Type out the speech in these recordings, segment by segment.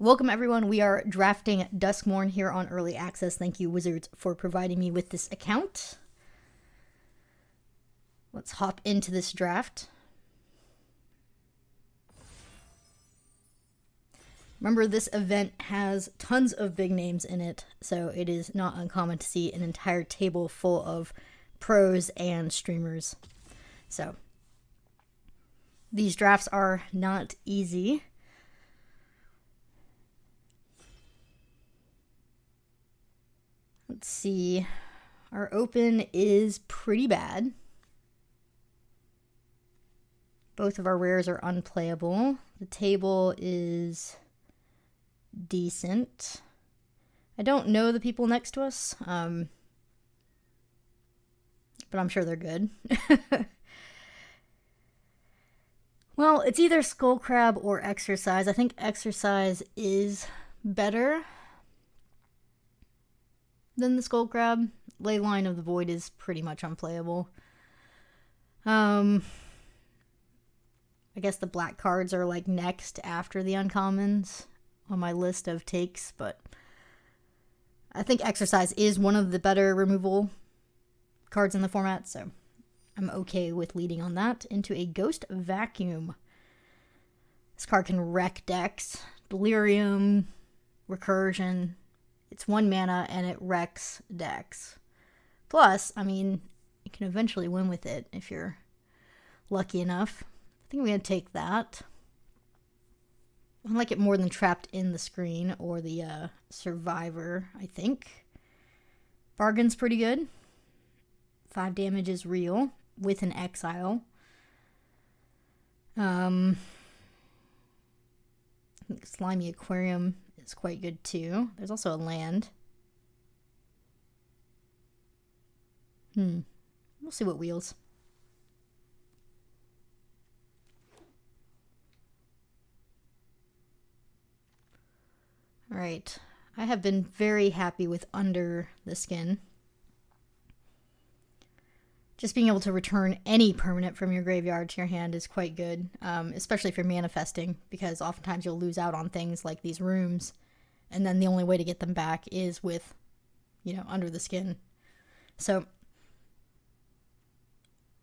Welcome everyone, we are drafting Duskmourn here on Early Access. Thank you Wizards for providing me with this account. Let's hop into this draft. Remember, this event has tons of big names in it, so it is not uncommon to see an entire table full of pros and streamers. So, these drafts are not easy. Let's see. Our open is pretty bad. Both of our rares are unplayable. The table is decent. I don't know the people next to us, but I'm sure they're good. Well, it's either Skull Crab or Exercise. I think Exercise is better than the Skull Crab. Leyline of the Void is pretty much unplayable. I guess the black cards are like next after the uncommons on my list of takes, but I think Exercise is one of the better removal cards in the format, so I'm okay with leading on that. Into a Ghost Vacuum. This card can wreck decks. Delirium, Recursion. It's 1 mana and it wrecks decks. Plus, I mean, you can eventually win with it if you're lucky enough. I think I'm going to take that. I like it more than Trapped in the Screen or the Survivor, I think. Bargain's pretty good. 5 damage is real with an exile. I think Slimy Aquarium is quite good too. There's also a land. We'll see what wheels. Alright. I have been very happy with Under the Skin. Just being able to return any permanent from your graveyard to your hand is quite good, especially if you're manifesting, because oftentimes you'll lose out on things like these rooms, and then the only way to get them back is with, Under the Skin. So,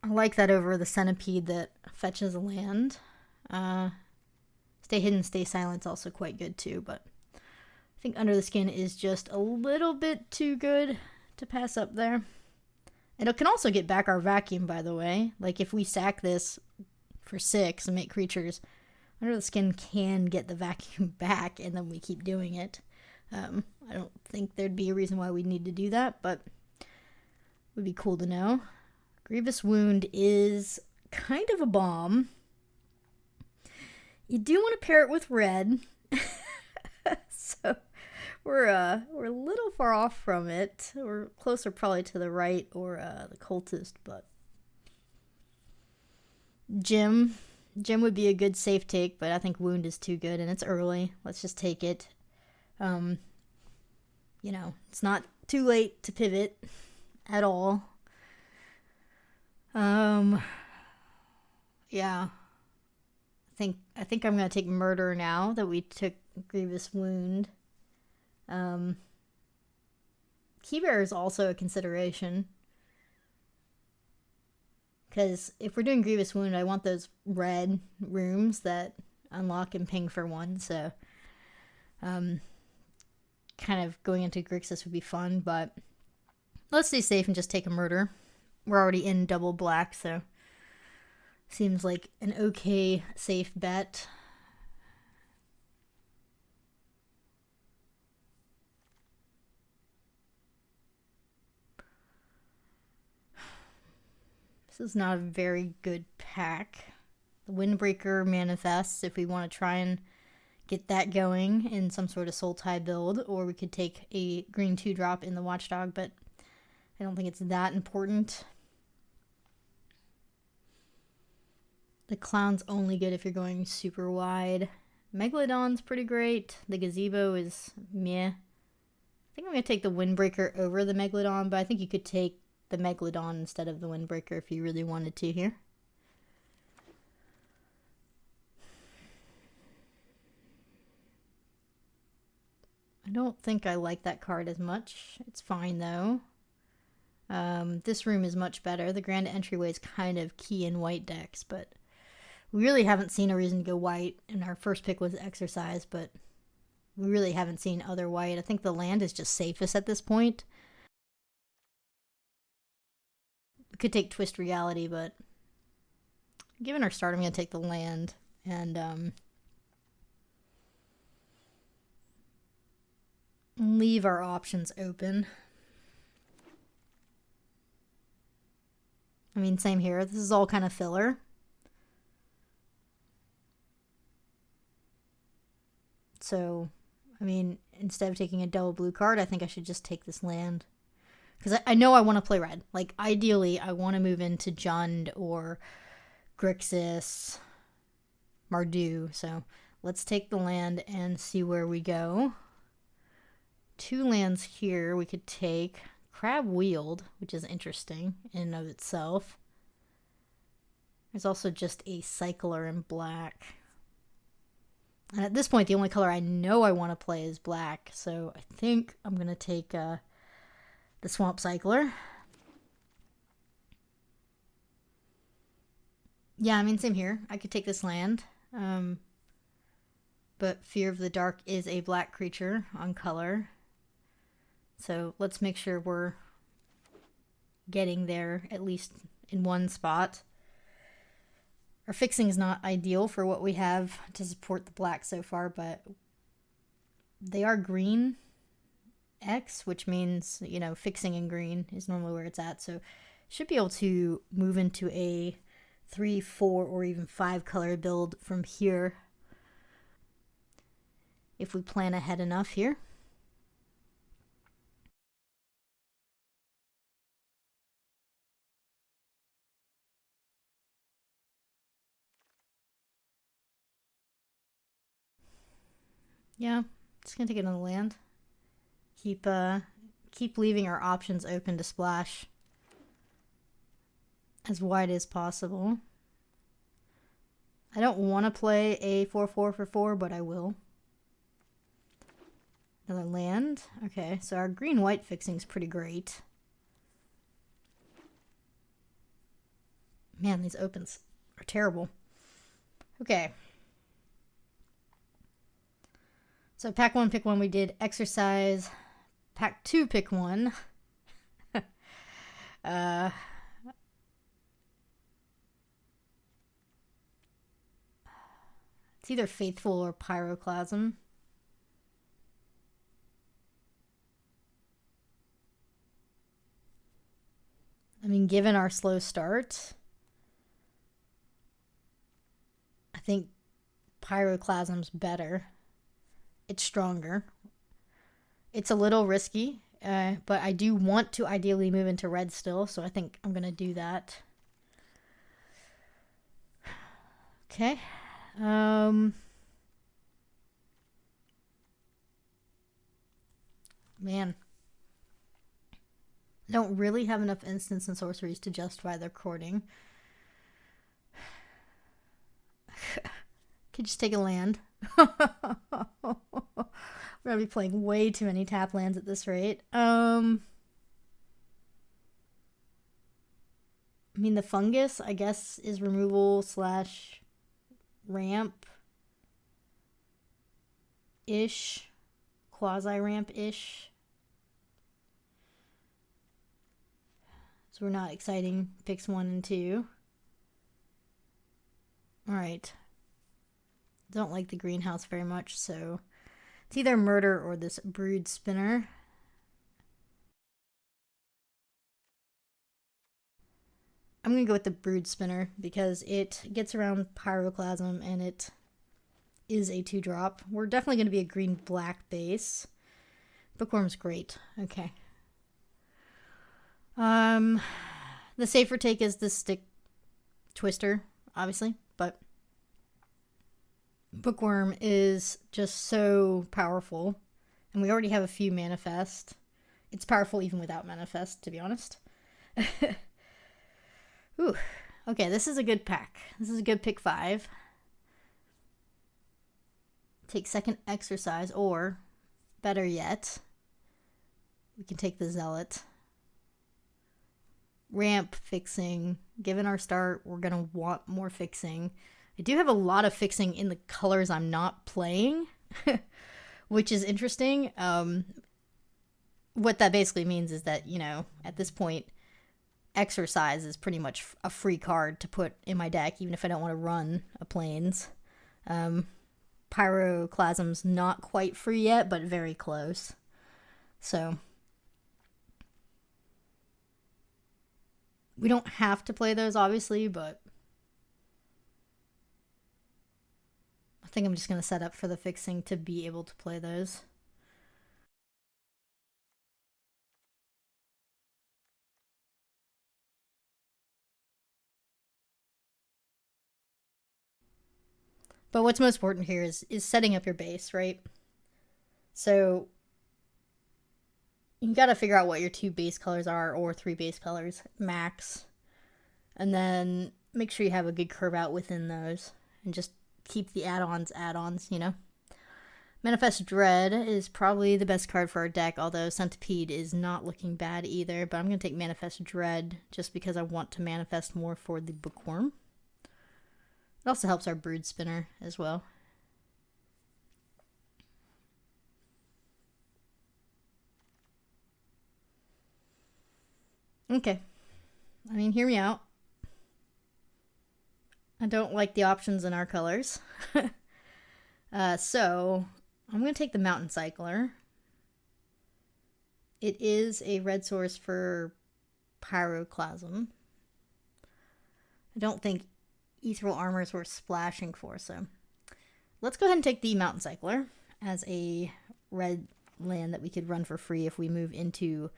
I like that over the Centipede that fetches a land. Stay Hidden, Stay Silent's also quite good too, but I think Under the Skin is just a little bit too good to pass up there. And it can also get back our Vacuum, by the way. Like, if we sack this for 6 and make creatures, Under the Skin can get the Vacuum back, and then we keep doing it. I don't think there'd be a reason why we'd need to do that, but it would be cool to know. Grievous Wound is kind of a bomb. You do want to pair it with red. So we're a little far off from it. We're closer probably to the right or the Cultist, but Gem would be a good safe take, but I think Wound is too good and it's early. Let's just take it. It's not too late to pivot at all. Yeah. I think I'm gonna take Murder now that we took Grievous Wound. Keybearer is also a consideration. Because if we're doing Grievous Wound, I want those red rooms that unlock and ping for 1, so kind of going into Grixis would be fun, but let's stay safe and just take a Murder. We're already in double black, so seems like an okay safe bet. This is not a very good pack. The Windbreaker manifests if we want to try and get that going in some sort of Soul Tie build, or we could take a green 2-drop in the Watchdog, but I don't think it's that important. The Clown's only good if you're going super wide. Megalodon's pretty great. The Gazebo is meh. I think I'm going to take the Windbreaker over the Megalodon, but I think you could take the Megalodon instead of the Windbreaker if you really wanted to here. I don't think I like that card as much. It's fine though. This room is much better. The grand entryway is kind of key in white decks, but we really haven't seen a reason to go white. And our first pick was Exercise, but we really haven't seen other white. I think the land is just safest at this point. We could take Twist Reality, but given our start, I'm going to take the land. And leave our options open. I mean, same here. This is all kind of filler. So, I mean, instead of taking a double blue card, I think I should just take this land. Because I know I want to play red. Like, ideally, I want to move into Jund or Grixis, Mardu. So, let's take the land and see where we go. 2 lands here we could take. Crab Wield, which is interesting in and of itself. There's also just a Cycler in black. And at this point, the only color I know I want to play is black. So I think I'm going to take the Swamp Cycler. Yeah, I mean, same here. I could take this land. But Fear of the Dark is a black creature on color. So let's make sure we're getting there at least in one spot. Our fixing is not ideal for what we have to support the black so far, but they are green X, which means, you know, fixing in green is normally where it's at. So should be able to move into a 3, 4, or even 5 color build from here if we plan ahead enough here. Yeah, just gonna take another land. Keep leaving our options open to splash as wide as possible. I don't want to play a 4/4 for 4, but I will. Another land. Okay, so our green-white fixing is pretty great. Man, these opens are terrible. Okay. So pack 1, pick 1, we did Exercise. Pack 2, pick 1. It's either Faithful or Pyroclasm. I mean, given our slow start, I think Pyroclasm's better. It's stronger. It's a little risky, but I do want to ideally move into red still, so I think I'm going to do that. Okay. Man. I don't really have enough instants and sorceries to justify their courting. Could just take a land. We're gonna be playing way too many tap lands at this rate. I mean, the fungus, I guess, is removal / ramp-ish. Quasi-ramp-ish. So we're not exciting picks 1 and 2. Alright. Don't like the greenhouse very much, so it's either Murder or this Brood Spinner. I'm going to go with the Brood Spinner because it gets around Pyroclasm and it is a 2-drop. We're definitely going to be a green-black base. Bookworm's great. Okay. The safer take is the Stick Twister, obviously, but Bookworm is just so powerful, and we already have a few Manifest. It's powerful even without Manifest, to be honest. Ooh, okay, this is a good pack. This is a good pick 5. Take second Exercise, or better yet, we can take the Zealot. Ramp, fixing. Given our start, we're going to want more fixing. I do have a lot of fixing in the colors I'm not playing, which is interesting. What that basically means is that, you know, at this point, Exercise is pretty much a free card to put in my deck, even if I don't want to run a Plains. Pyroclasm's not quite free yet, but very close. So we don't have to play those, obviously, but I think I'm just going to set up for the fixing to be able to play those. But what's most important here is setting up your base, right? So you got to figure out what your 2 base colors are, or 3 base colors max, and then make sure you have a good curve out within those, and just keep the add-ons, you know. Manifest Dread is probably the best card for our deck, although Centipede is not looking bad either, but I'm going to take Manifest Dread just because I want to manifest more for the Bookworm. It also helps our Brood Spinner as well. Okay. I mean, hear me out. I don't like the options in our colors. So, I'm going to take the Mountain Cycler. It is a red source for Pyroclasm. I don't think Ethereal Armor is worth splashing for, so let's go ahead and take the Mountain Cycler as a red land that we could run for free if we move into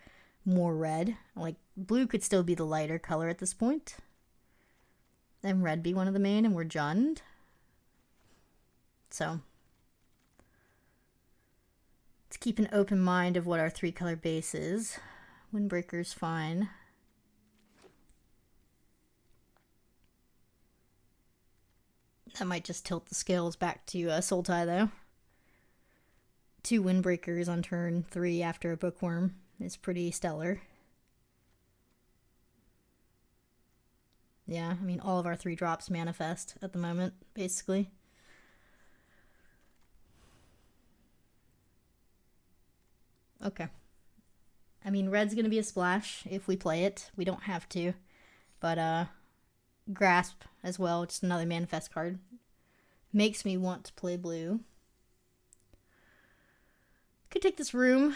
more red. Like, blue could still be the lighter color at this point. Then red be one of the main, and we're Jund. So let's keep an open mind of what our 3-color base is. Windbreaker's fine. That might just tilt the scales back to Sultai, though. 2 Windbreakers on turn 3 after a Bookworm is pretty stellar. Yeah, I mean, all of our 3 drops manifest at the moment, basically. Okay. I mean, red's going to be a splash if we play it. We don't have to. But, Grasp as well, just another manifest card. Makes me want to play blue. Could take this room.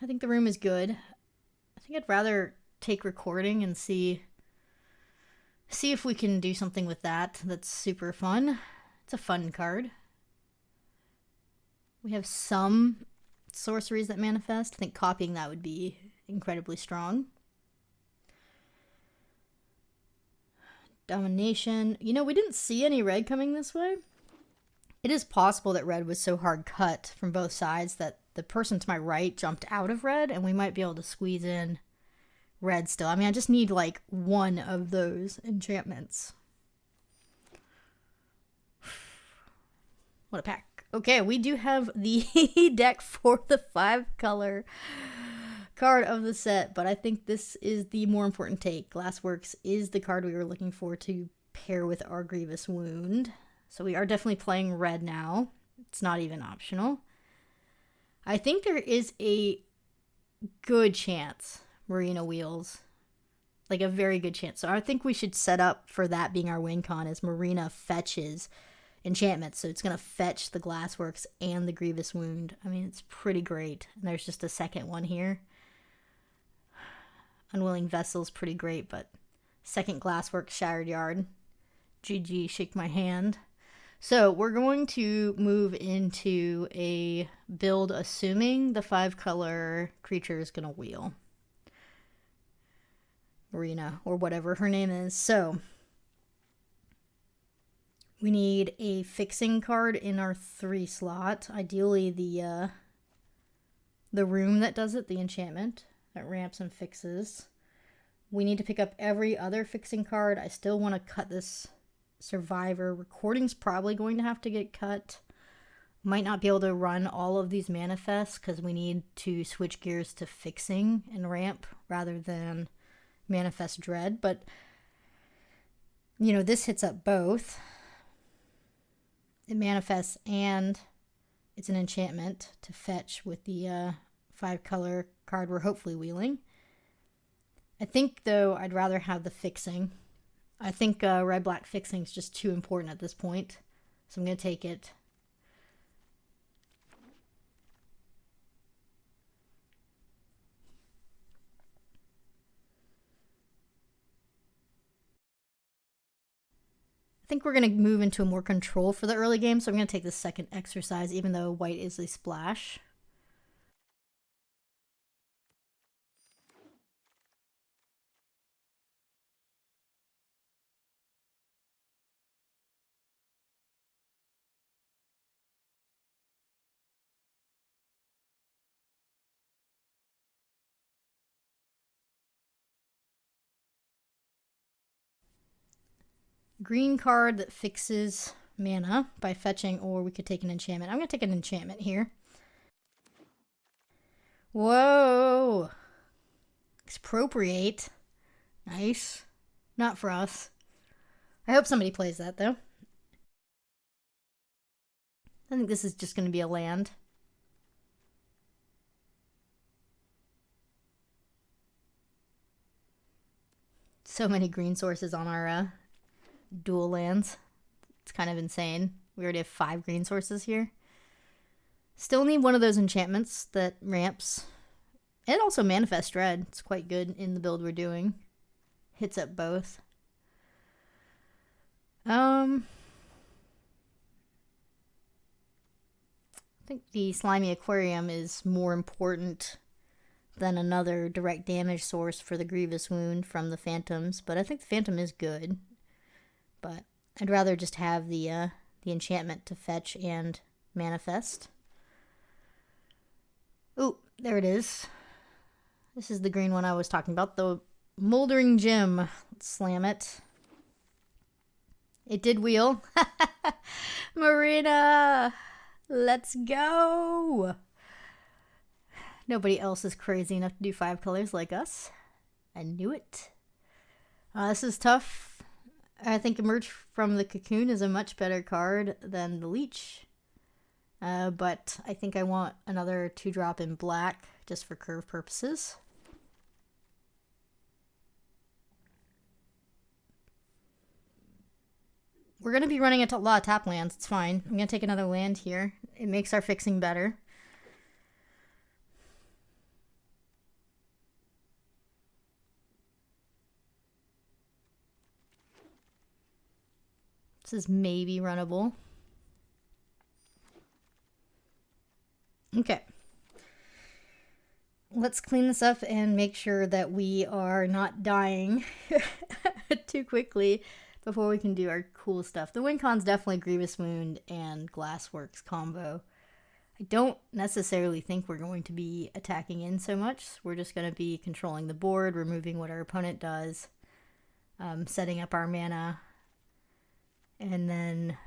I think the room is good. I think I'd rather take recording and see if we can do something with that. That's super fun. It's a fun card. We have some sorceries that manifest. I think copying that would be incredibly strong. Domination. You know, we didn't see any red coming this way. It is possible that red was so hard cut from both sides that the person to my right jumped out of red, and we might be able to squeeze in red still. I mean, I just need like one of those enchantments. What a pack. Okay, we do have the deck for the 5-color card of the set, but I think this is the more important take. Glassworks is the card we were looking for to pair with our Grievous Wound. So we are definitely playing red now. It's not even optional. I think there is a good chance Marina wheels. Like a very good chance. So I think we should set up for that being our win con, as Marina fetches enchantments. So it's going to fetch the Glassworks and the Grievous Wound. I mean, it's pretty great. And there's just a second one here. Unwilling Vessel's pretty great, but second Glassworks, Shattered Yard. GG, shake my hand. So we're going to move into a build assuming the 5-color creature is going to wheel. Marina, or whatever her name is. So we need a fixing card in our 3 slot. Ideally the room that does it, the enchantment that ramps and fixes. We need to pick up every other fixing card. I still want to cut this Survivor. Recording's probably going to have to get cut. Might not be able to run all of these manifests because we need to switch gears to fixing and ramp rather than manifest dread. But, you know, this hits up both. It manifests and it's an enchantment to fetch with the 5-color card we're hopefully wheeling. I think, though, I'd rather have the fixing. I think red-black fixing is just too important at this point. So I'm going to take it. I think we're going to move into a more control for the early game, so I'm going to take the second exercise, even though white is a splash. Green card that fixes mana by fetching, or we could take an enchantment. I'm going to take an enchantment here. Whoa! Expropriate. Nice. Not for us. I hope somebody plays that, though. I think this is just going to be a land. So many green sources on our dual lands. It's kind of insane. We already have 5 green sources here. Still need one of those enchantments that ramps. And also Manifest Dread. It's quite good in the build we're doing. Hits up both. I think the Slimy Aquarium is more important than another direct damage source for the Grievous Wound from the Phantoms. But I think the Phantom is good. But I'd rather just have the enchantment to fetch and manifest. Ooh, there it is. This is the green one I was talking about. The Moldering Gem. Let's slam it. It did wheel. Marina! Let's go! Nobody else is crazy enough to do 5 colors like us. I knew it. This is tough. I think Emerge from the Cocoon is a much better card than the Leech. But I think I want another 2-drop in black just for curve purposes. We're going to be running a lot of tap lands. It's fine. I'm going to take another land here. It makes our fixing better. This is maybe runnable. Okay. Let's clean this up and make sure that we are not dying too quickly before we can do our cool stuff. The win con's definitely Grievous Wound and Glassworks combo. I don't necessarily think we're going to be attacking in so much. We're just going to be controlling the board, removing what our opponent does, setting up our mana, and then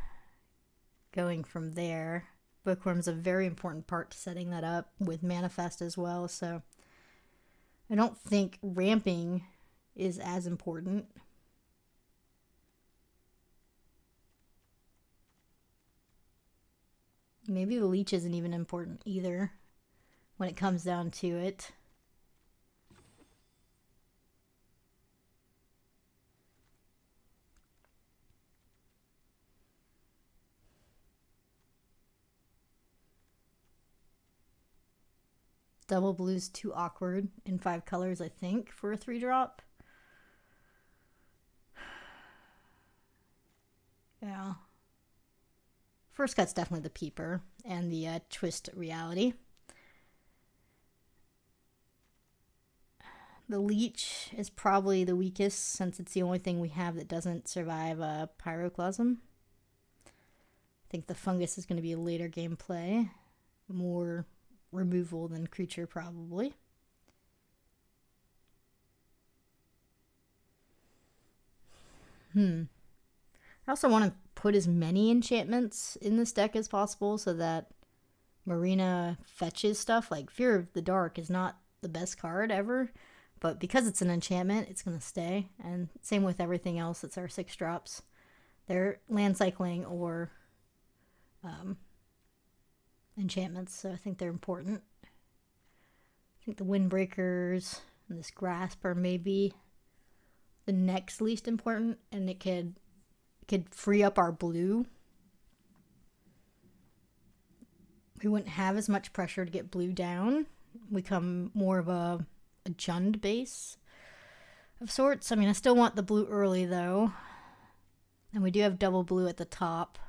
going from there. Bookworm's a very important part to setting that up with Manifest as well, so I don't think ramping is as important. Maybe the Leech isn't even important either when it comes down to it. Double blue's too awkward in 5 colors, I think, for a 3-drop. Yeah. First cut's definitely the Peeper and the Twist Reality. The Leech is probably the weakest since it's the only thing we have that doesn't survive a Pyroclasm. I think the Fungus is going to be a later gameplay. More removal than creature, probably. I also want to put as many enchantments in this deck as possible so that Marina fetches stuff. Like, Fear of the Dark is not the best card ever, but because it's an enchantment, it's going to stay. And same with everything else that's our 6-drops. They're land cycling or enchantments, so I think they're important. I think the Windbreakers and this Grasp are maybe the next least important, and it could free up our blue. We wouldn't have as much pressure to get blue down. We become more of a Jund base of sorts. I mean, I still want the blue early, though. And we do have double blue at the top.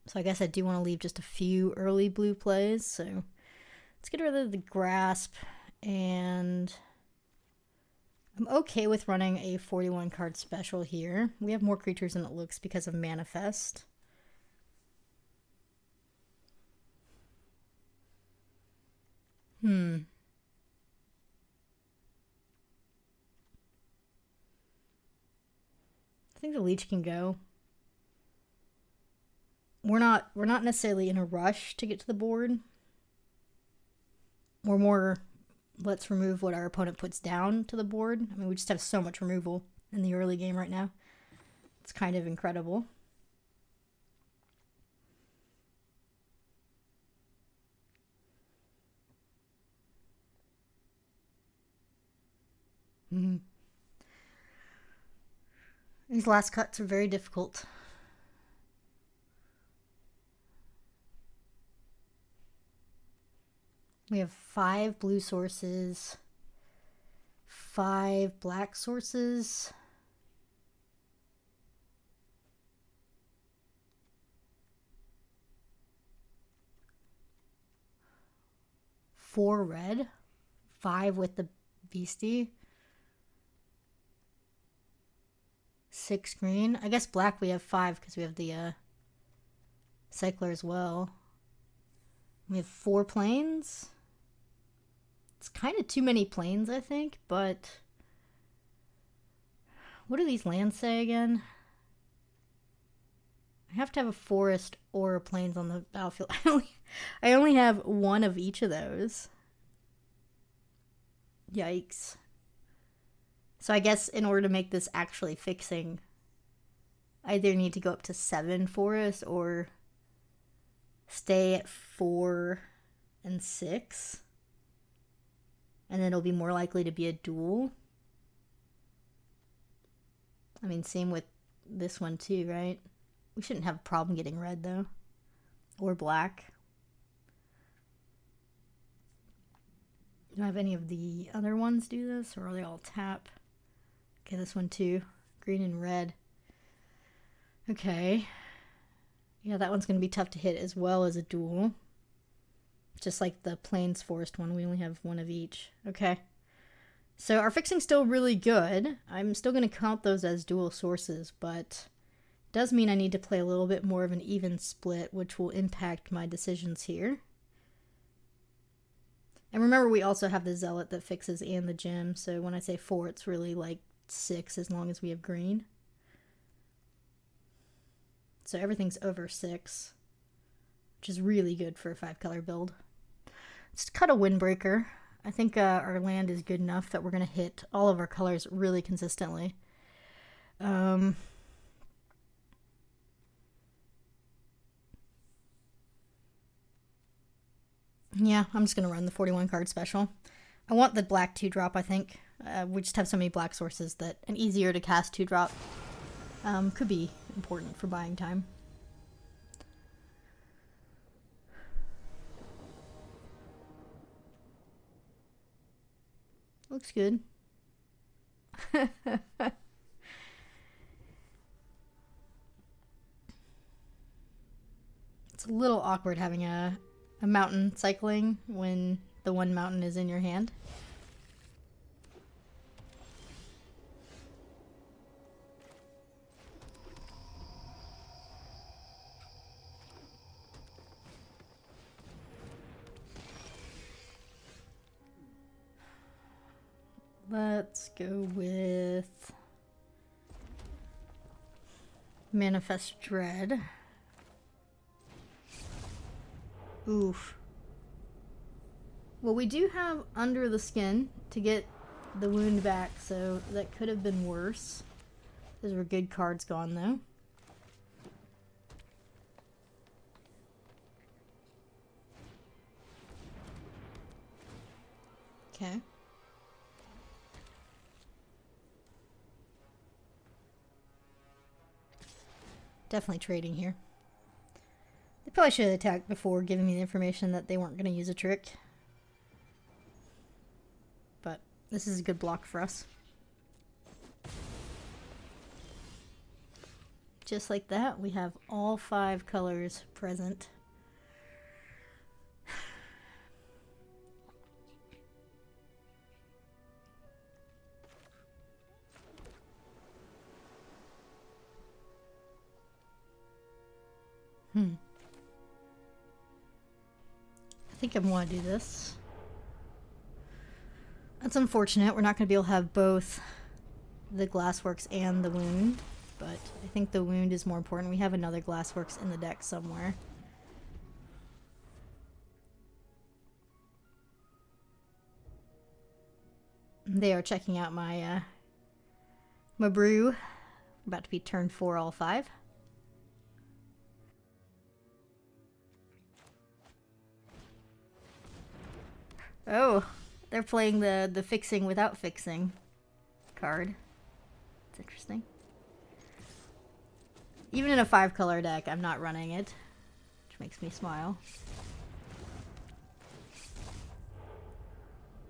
So I guess I do want to leave just a few early blue plays. So let's get rid of the Grasp. And I'm okay with running a 41 card special here. We have more creatures than it looks because of Manifest. I think the Leech can go. We're not necessarily in a rush to get to the board. We're more, let's remove what our opponent puts down to the board. I mean, we just have so much removal in the early game right now. It's kind of incredible. These last cuts are very difficult. We have 5 blue sources, 5 black sources, 4 red, 5 with the beastie, 6 green. I guess black we have 5 because we have the cycler as well. We have 4 planes. It's kind of too many planes, I think, but what do these lands say again? I have to have a forest or a plains on the battlefield. I only have 1 of each of those. Yikes. So I guess in order to make this actually fixing, I either need to go up to 7 forests or stay at 4 and 6. And then it'll be more likely to be a duel. I mean, same with this one too, right? We shouldn't have a problem getting red, though. Or black. Do I have any of the other ones do this? Or are they all tap? Okay, this one too. Green and red. Okay. Yeah, that one's going to be tough to hit as well as a duel. Just like the Plains Forest one, we only have 1 of each. Okay. So our fixing's still really good. I'm still going to count those as dual sources, but it does mean I need to play a little bit more of an even split, which will impact my decisions here. And remember, we also have the Zealot that fixes and the gem, so when I say 4, it's really like 6 as long as we have green. So everything's over 6, which is really good for a 5-color build. Let's cut a Windbreaker. I think our land is good enough that we're going to hit all of our colors really consistently. Yeah, I'm just going to run the 41 card special. I want the black 2-drop, I think. We just have so many black sources that an easier to cast 2-drop could be important for buying time. Looks good. It's a little awkward having a mountain cycling when the one mountain is in your hand. Let's go with Manifest Dread. Oof. Well, we do have Under the Skin to get the wound back, so that could have been worse. Those were good cards gone, though. Okay. Definitely trading here. They probably should have attacked before giving me the information that they weren't going to use a trick. But this is a good block for us. Just like that, we have all 5 colors present. I think I want to do this. That's unfortunate. We're not going to be able to have both the Glassworks and the Wound, but I think the Wound is more important. We have another Glassworks in the deck somewhere. They are checking out my my brew. About to be turn 4 all 5. Oh, they're playing the fixing without fixing card. It's interesting. Even in a 5-color deck, I'm not running it, which makes me smile.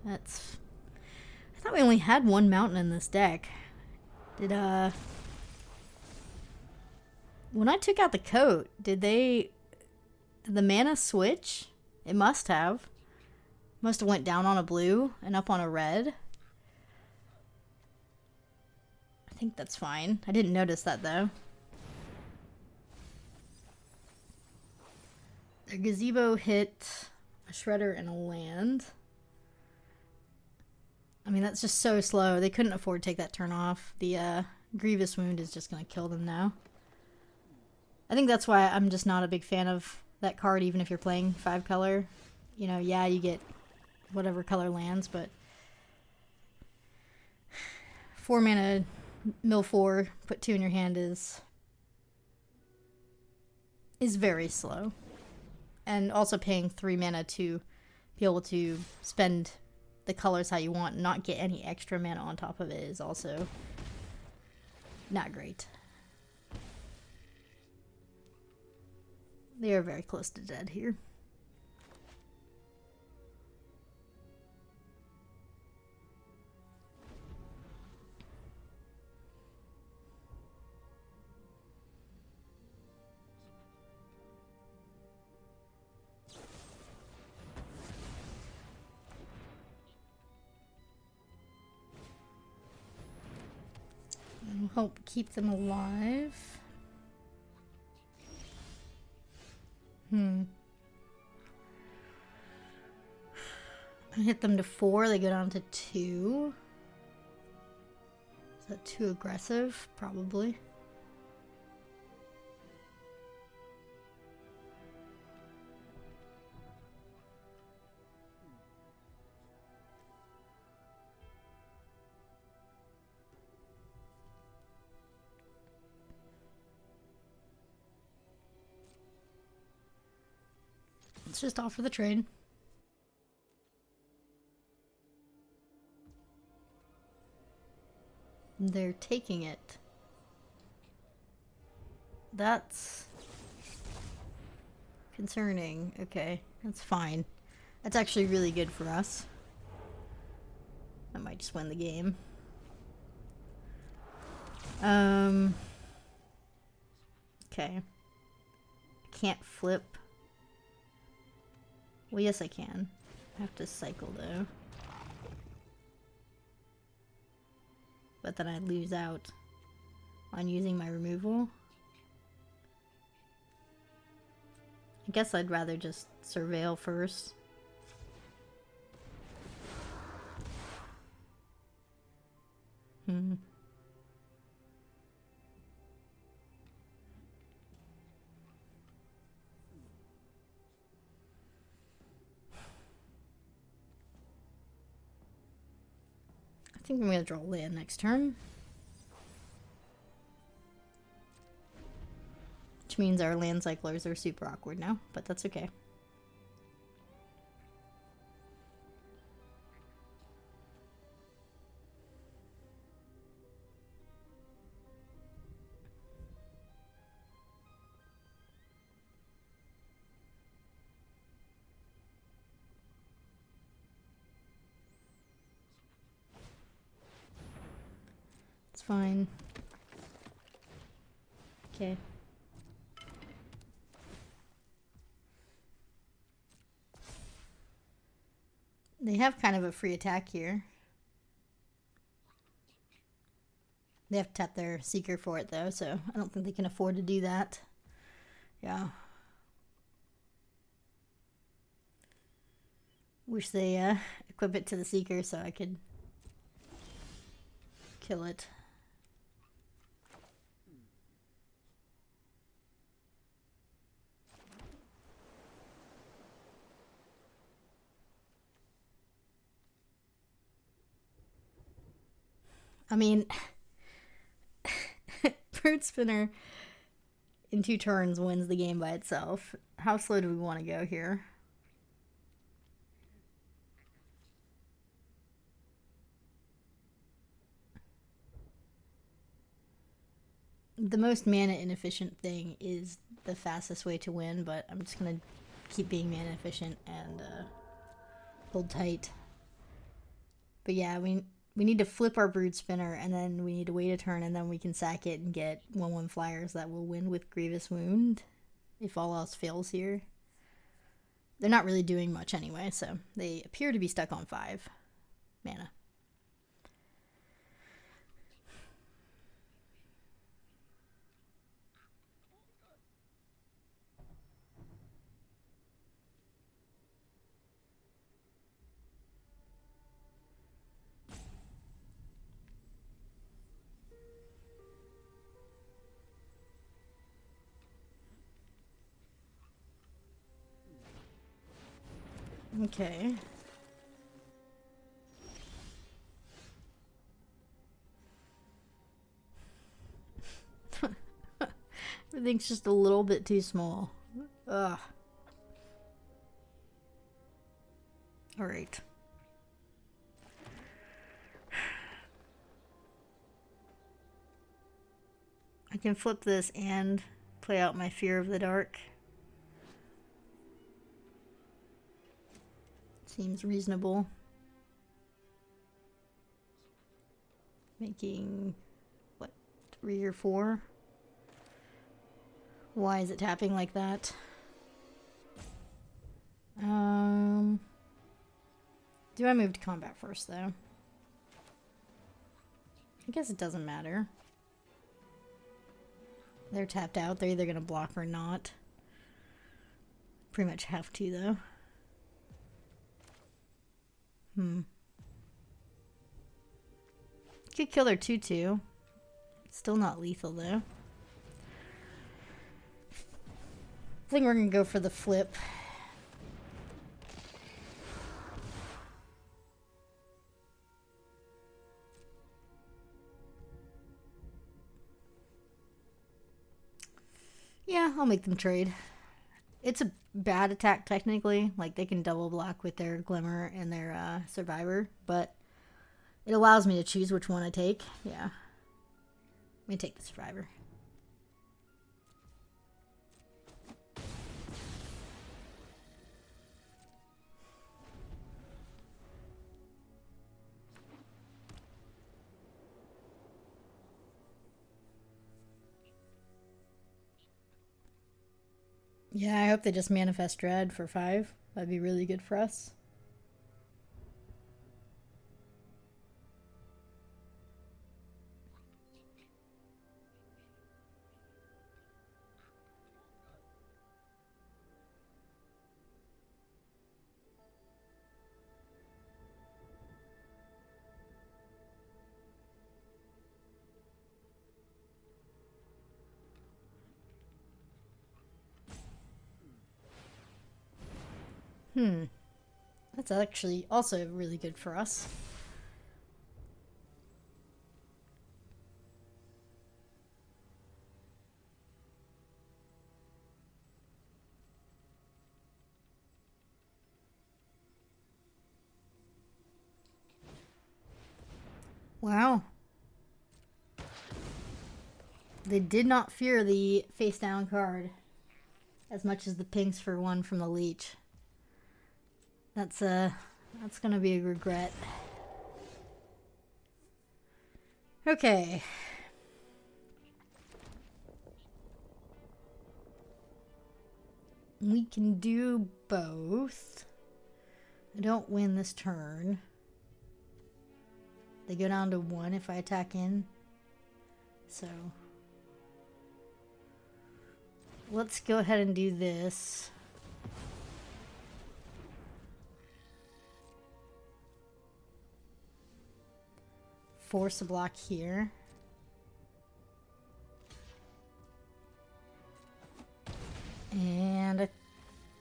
That's... I thought we only had 1 mountain in this deck. Did, when I took out the coat, did the mana switch? It must have. Must have went down on a blue and up on a red. I think that's fine. I didn't notice that though. Their gazebo hit a shredder and a land. I mean, that's just so slow. They couldn't afford to take that turn off. The Grievous Wound is just going to kill them now. I think that's why I'm just not a big fan of that card, even if you're playing 5-color. You know, yeah, you get whatever color lands, but 4 mana, mill 4, put 2 in your hand is very slow. And also paying 3 mana to be able to spend the colors how you want and not get any extra mana on top of it is also not great. They are very close to dead here. And we'll help keep them alive. I hit them to 4, they go down to 2. Is that too aggressive? Probably. Let's just offer the trade. They're taking it. That's concerning. Okay, that's fine. That's actually really good for us. I might just win the game. Okay. Can't flip. Well, yes I can. I have to cycle though. But then I lose out on using my removal. I guess I'd rather just surveil first. think I'm going to draw land next turn. Which means our land cyclers are super awkward now, but that's okay. It's fine. Okay. They have kind of a free attack here. They have to tap their Seeker for it, though, so I don't think they can afford to do that. Yeah. Wish they equip it to the Seeker so I could kill it. I mean, Fruit Spinner in 2 turns wins the game by itself. How slow do we want to go here? The most mana inefficient thing is the fastest way to win, but I'm just going to keep being mana efficient and hold tight. But yeah, we need to flip our Brood Spinner, and then we need to wait a turn, and then we can sack it and get 1/1 flyers that will win with Grievous Wound if all else fails here. They're not really doing much anyway, so they appear to be stuck on 5 mana. Okay. Everything's just a little bit too small. Ugh. Alright. I can flip this and play out my Fear of the Dark. Seems reasonable. Making, what, 3 or 4? Why is it tapping like that? Do I move to combat first, though? I guess it doesn't matter. They're tapped out. They're either going to block or not. Pretty much have to, though. Could kill their 2/2. Still not lethal, though. I think we're going to go for the flip. Yeah, I'll make them trade. It's a bad attack technically. Like, they can double block with their Glimmer and their Survivor, but it allows me to choose which one I take. Yeah. I'm going to take the Survivor. Yeah, I hope they just manifest Dread for 5. That'd be really good for us. That's actually also really good for us. Wow. They did not fear the face down card as much as the pinks for one from the leech. That's gonna be a regret. Okay. We can do both. I don't win this turn. They go down to 1 if I attack in. So let's go ahead and do this. Force a block here. And I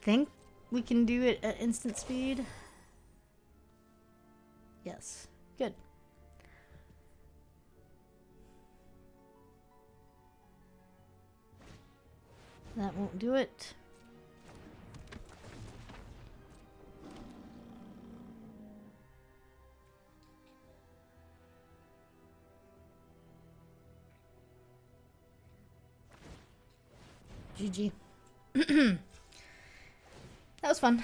think we can do it at instant speed. Yes, good. That won't do it. GG. That was fun.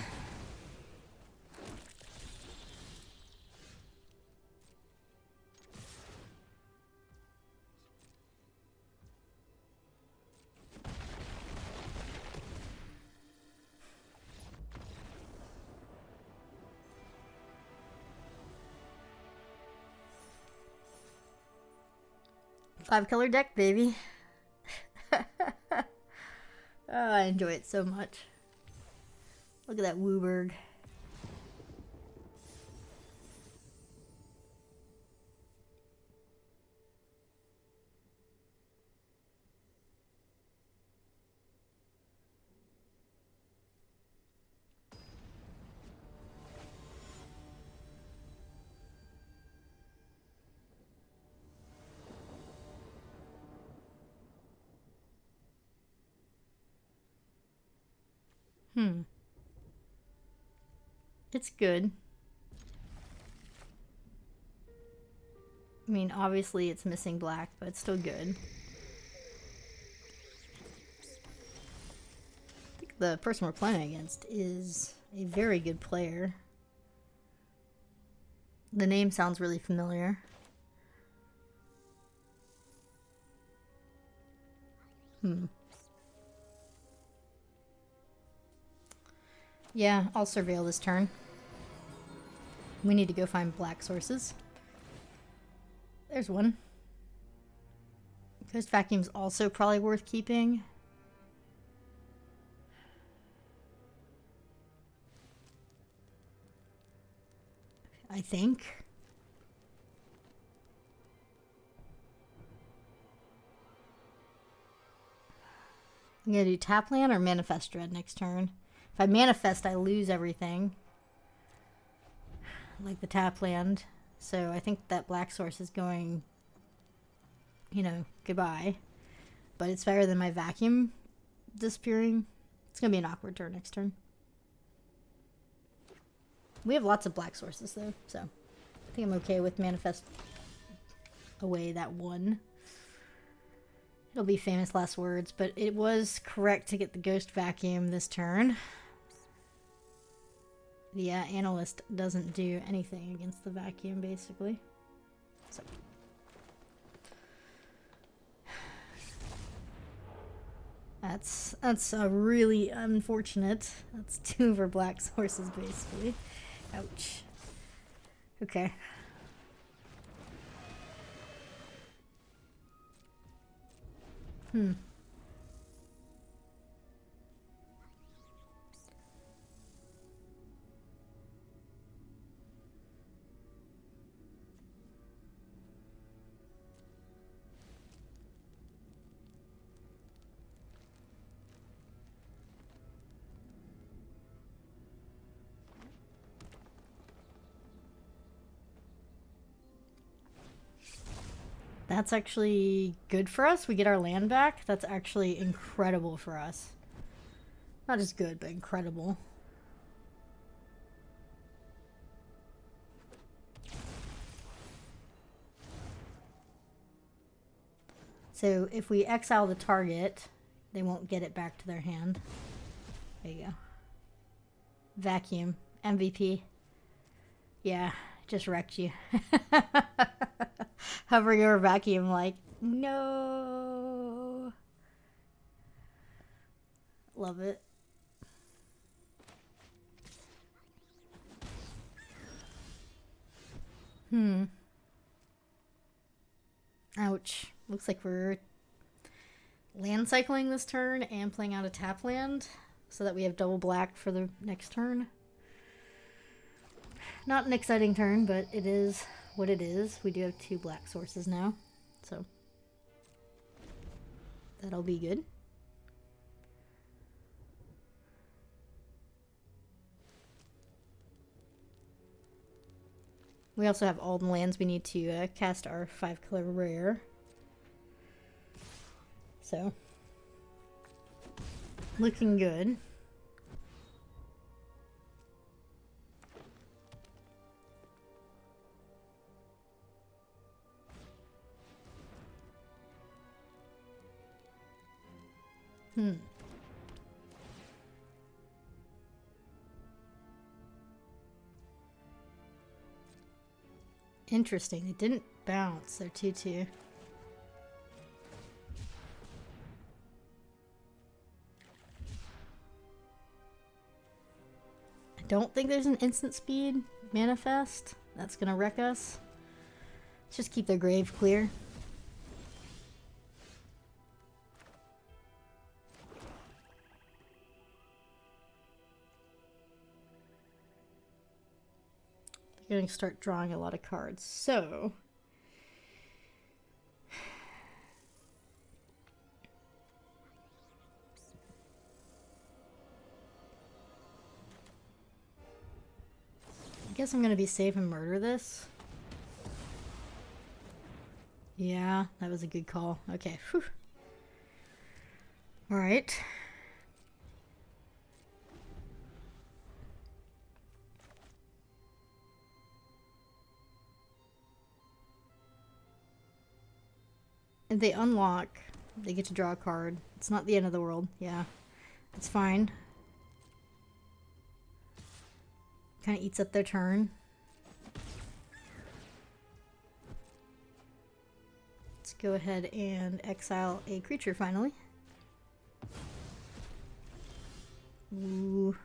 Five-color deck, baby. Oh, I enjoy it so much. Look at that Wooburg. It's good. I mean, obviously it's missing black, but it's still good. I think the person we're playing against is a very good player. The name sounds really familiar. Yeah, I'll surveil this turn. We need to go find black sources. There's one. Ghost Vacuum's also probably worth keeping. I think. I'm gonna do tap land or manifest dread next turn. If I manifest, I lose everything. Like the tap land. So I think that black source is going, you know, goodbye. But it's better than my vacuum disappearing. It's gonna be an awkward turn next turn. We have lots of black sources though, so I think I'm okay with manifest away that one. It'll be famous last words, but it was correct to get the ghost vacuum this turn. The analyst doesn't do anything against the vacuum, basically. So. That's really unfortunate. That's 2 for black sources, basically. Ouch. Okay. That's actually good for us. We get our land back. That's actually incredible for us. Not just good, but incredible. So if we exile the target, they won't get it back to their hand. There you go. Vacuum. MVP. Yeah, just wrecked you. Hovering over vacuum like, no. Love it. Ouch. Looks like we're land cycling this turn and playing out a tap land so that we have double black for the next turn. Not an exciting turn, but it is what it is. We do have 2 black sources now, so that'll be good. We also have all the lands we need to cast our 5-color rare. So, looking good. Interesting. It didn't bounce. They're 2/2. I don't think there's an instant speed manifest. That's gonna wreck us. Let's just keep their grave clear. They're going to start drawing a lot of cards. So, I guess I'm going to be safe and murder this. Yeah, that was a good call. Okay. Whew. All right. If they unlock, they get to draw a card. It's not the end of the world. Yeah, it's fine. Kind of eats up their turn. Let's go ahead and exile a creature finally. Ooh.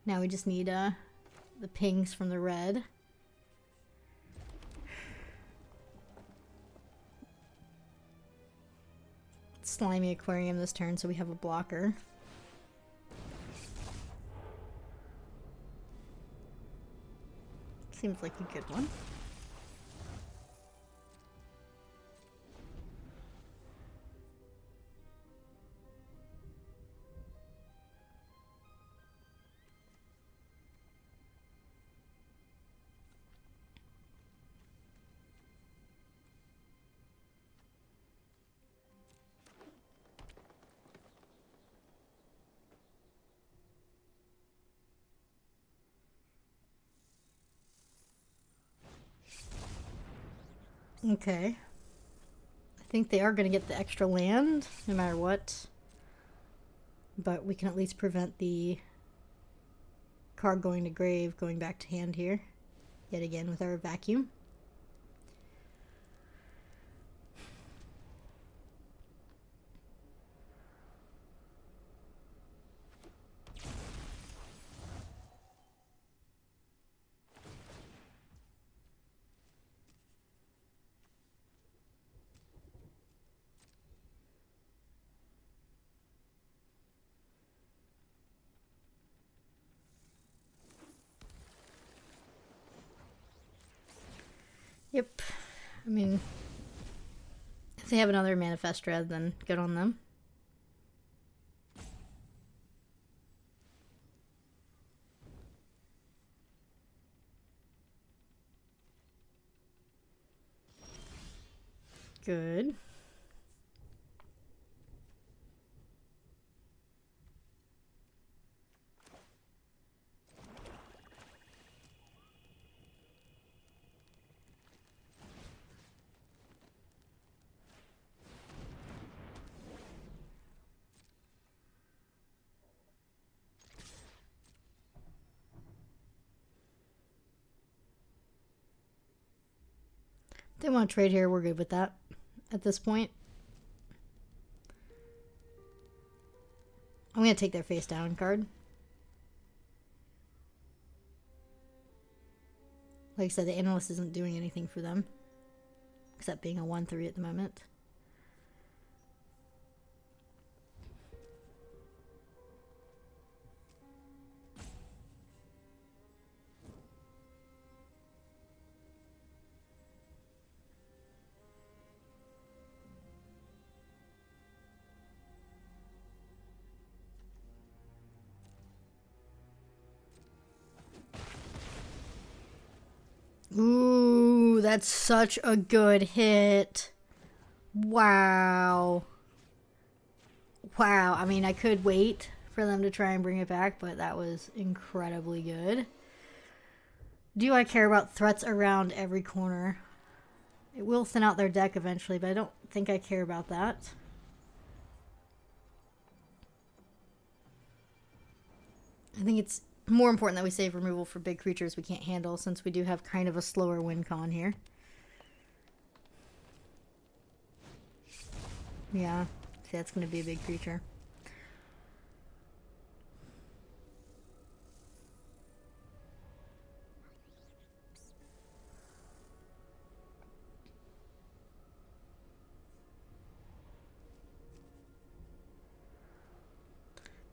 Now we just need the pings from the red. Slimy Aquarium this turn, so we have a blocker. Seems like a good one. Okay. I think they are going to get the extra land, no matter what. But we can at least prevent the card going to grave, going back to hand here. Yet again with our vacuum. Yep. I mean, if they have another Manifest Dread, then good on them. Good. They want to trade here, we're good with that at this point. I'm going to take their face down card. Like I said, the analyst isn't doing anything for them, except being a 1/3 at the moment. Ooh, that's such a good hit. Wow. Wow. I mean, I could wait for them to try and bring it back, but that was incredibly good. Do I care about threats around every corner? It will thin out their deck eventually, but I don't think I care about that. I think it's more important that we save removal for big creatures we can't handle, since we do have kind of a slower win con here. Yeah, see, that's going to be a big creature.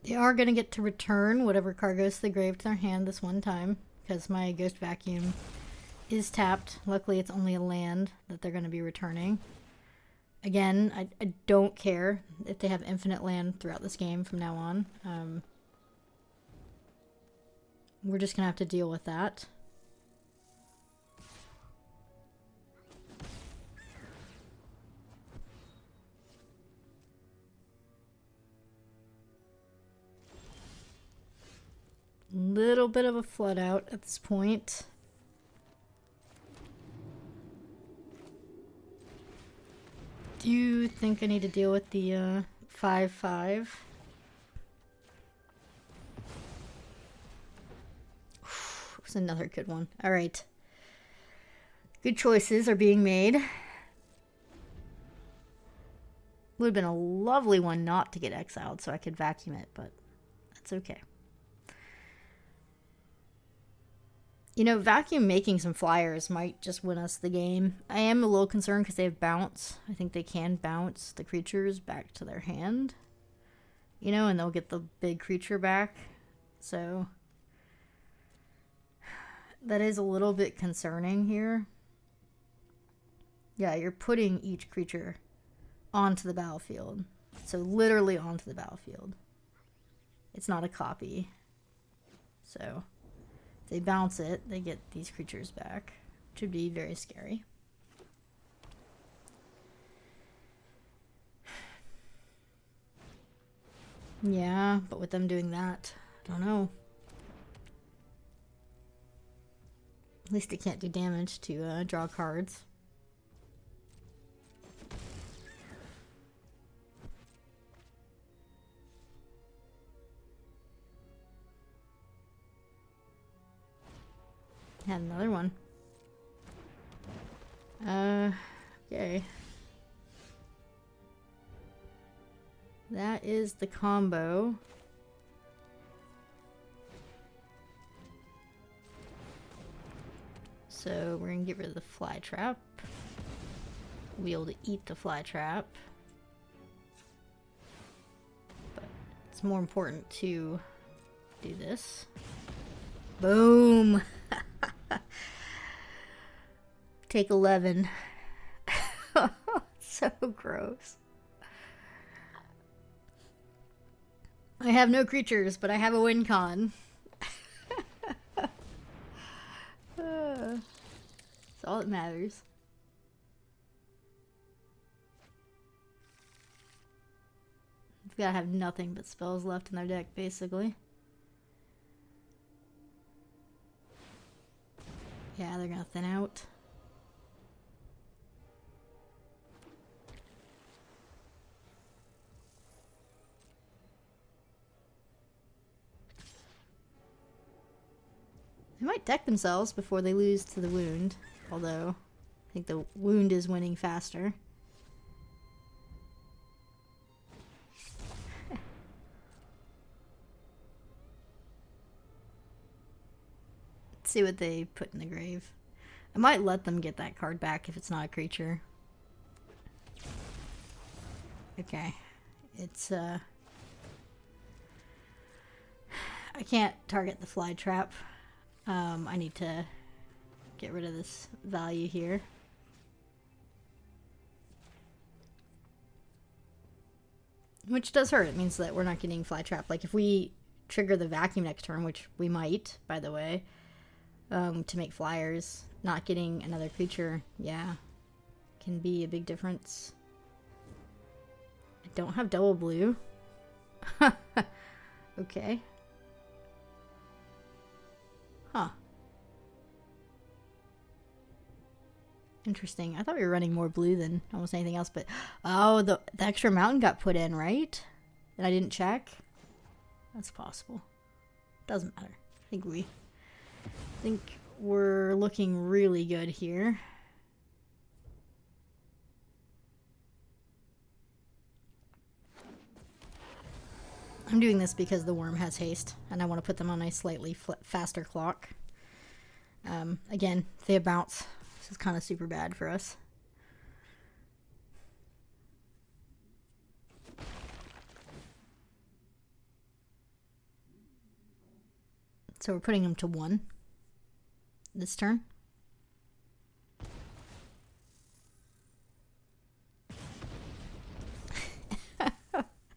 They are going to get to return whatever card goes to the grave to their hand this one time, because my Ghost Vacuum is tapped. Luckily, it's only a land that they're going to be returning. Again, I don't care if they have infinite land throughout this game from now on. We're just going to have to deal with that. Little bit of a flood out at this point. Do you think I need to deal with the 5/5? It was another good one. All right. Good choices are being made. Would have been a lovely one not to get exiled so I could vacuum it, but that's okay. You know, vacuum making some flyers might just win us the game. I am a little concerned because they have bounce. I think they can bounce the creatures back to their hand. You know, and they'll get the big creature back. So that is a little bit concerning here. Yeah, you're putting each creature onto the battlefield. So literally onto the battlefield. It's not a copy. So they bounce it, they get these creatures back, which would be very scary. Yeah, but with them doing that, I don't know. At least it can't do damage to draw cards. Had another one. Okay. That is the combo. So we're gonna get rid of the fly trap. We'll be able to eat the fly trap. But it's more important to do this. Boom! Take 11. So gross. I have no creatures, but I have a win con. That's all that matters. They've got to have nothing but spells left in their deck, basically. Yeah, they're gonna thin out. They might deck themselves before they lose to the wound, although I think the wound is winning faster. Let's see what they put in the grave. I might let them get that card back if it's not a creature. Okay. It's, I can't target the fly trap. I need to get rid of this value here. Which does hurt. It means that we're not getting fly trap. Like if we trigger the vacuum next turn, which we might, by the way, to make flyers, not getting another creature, yeah, can be a big difference. I don't have double blue. Okay. Huh. Interesting. I thought we were running more blue than almost anything else, but oh, the extra mountain got put in, right? And I didn't check. That's possible. Doesn't matter. I think we're looking really good here. I'm doing this because the worm has haste, and I want to put them on a slightly faster clock. Again, if they have bounce, this is kind of super bad for us. So we're putting them to 1 this turn.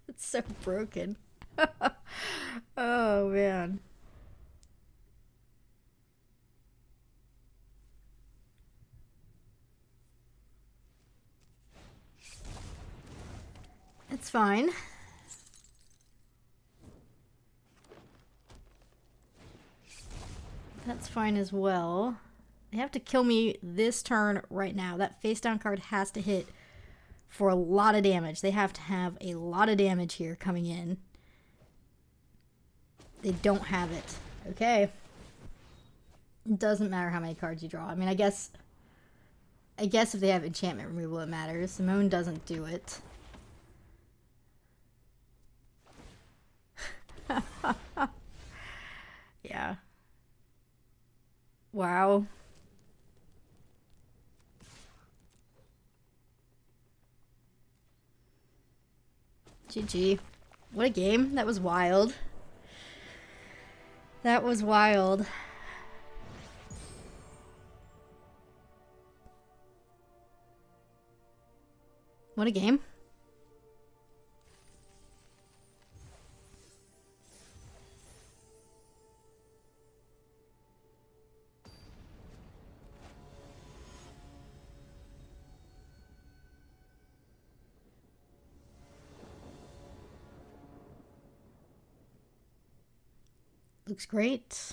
It's so broken. Oh, man. It's fine. That's fine as well. They have to kill me this turn right now. That face down card has to hit for a lot of damage. They have to have a lot of damage here coming in. They don't have it. Okay. It doesn't matter how many cards you draw. I mean, I guess if they have enchantment removal, it matters. Simone doesn't do it. Yeah. Wow. GG. What a game. That was wild. That was wild. What a game. Looks great.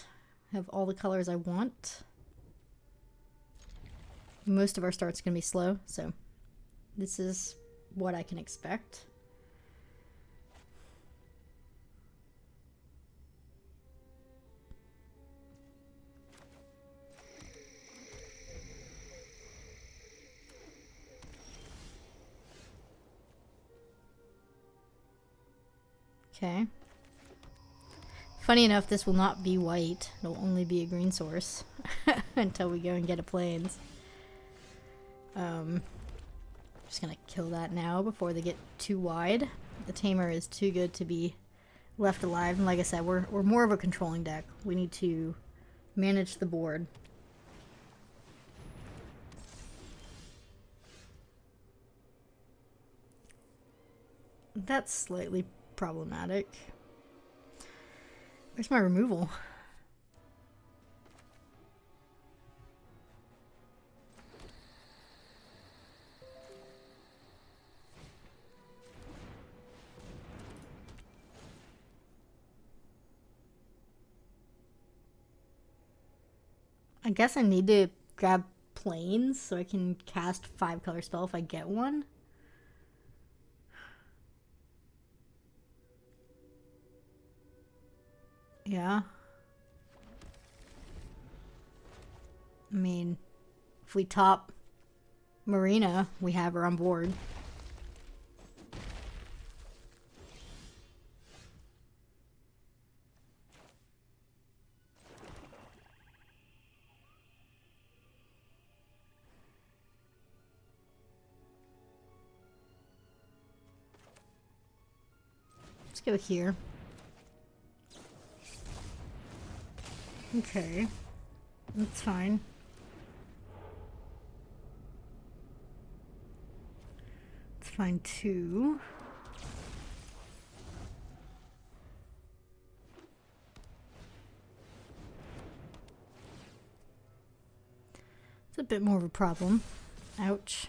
Have all the colors I want. Most of our start's gonna be slow, so this is what I can expect. Okay. Funny enough, this will not be white. It'll only be a green source until we go and get a plains. Just gonna kill that now before they get too wide. The Tamer is too good to be left alive, and like I said, we're more of a controlling deck. We need to manage the board. That's slightly problematic. Where's my removal? I guess I need to grab planes so I can cast 5-color spell if I get one. Yeah. I mean, if we top Marina, we have her on board. Let's go here. Okay. That's fine. It's fine too. It's a bit more of a problem. Ouch.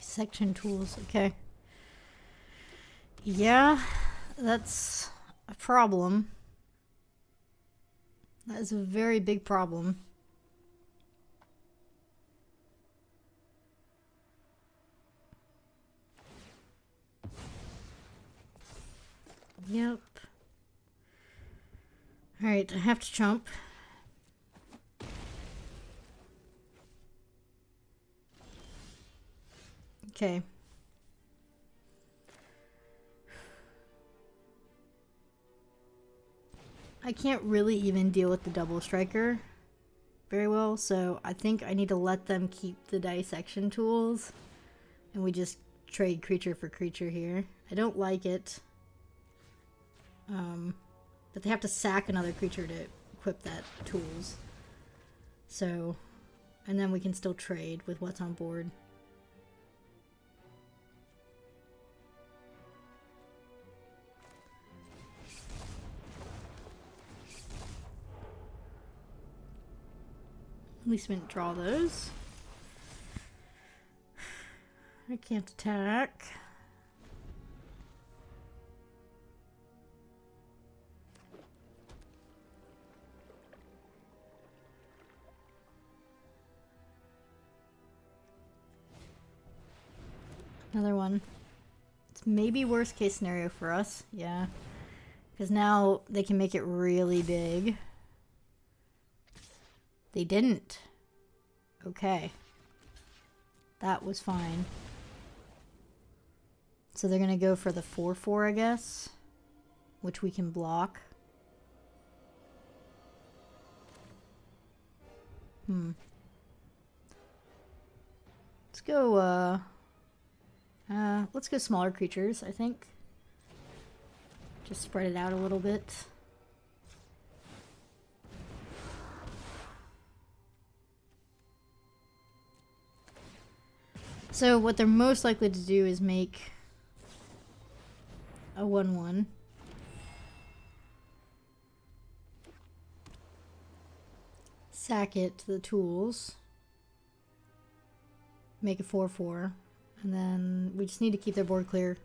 Section tools, okay. Yeah, that's a problem. That is a very big problem. Yep. Alright, I have to jump. Okay. I can't really even deal with the double striker very well, so I think I need to let them keep the dissection tools and we just trade creature for creature here. I don't like it. But they have to sack another creature to equip that tools. So, and then we can still trade with what's on board. At least we didn't draw those. I can't attack. Another one. It's maybe worst case scenario for us. Yeah. Because now they can make it really big. They didn't. Okay. That was fine. So they're going to go for the 4/4, I guess. Which we can block. Let's go smaller creatures, I think. Just spread it out a little bit. So what they're most likely to do is make a 1/1. Sack it to the tools. Make a 4/4. And then we just need to keep their board clear.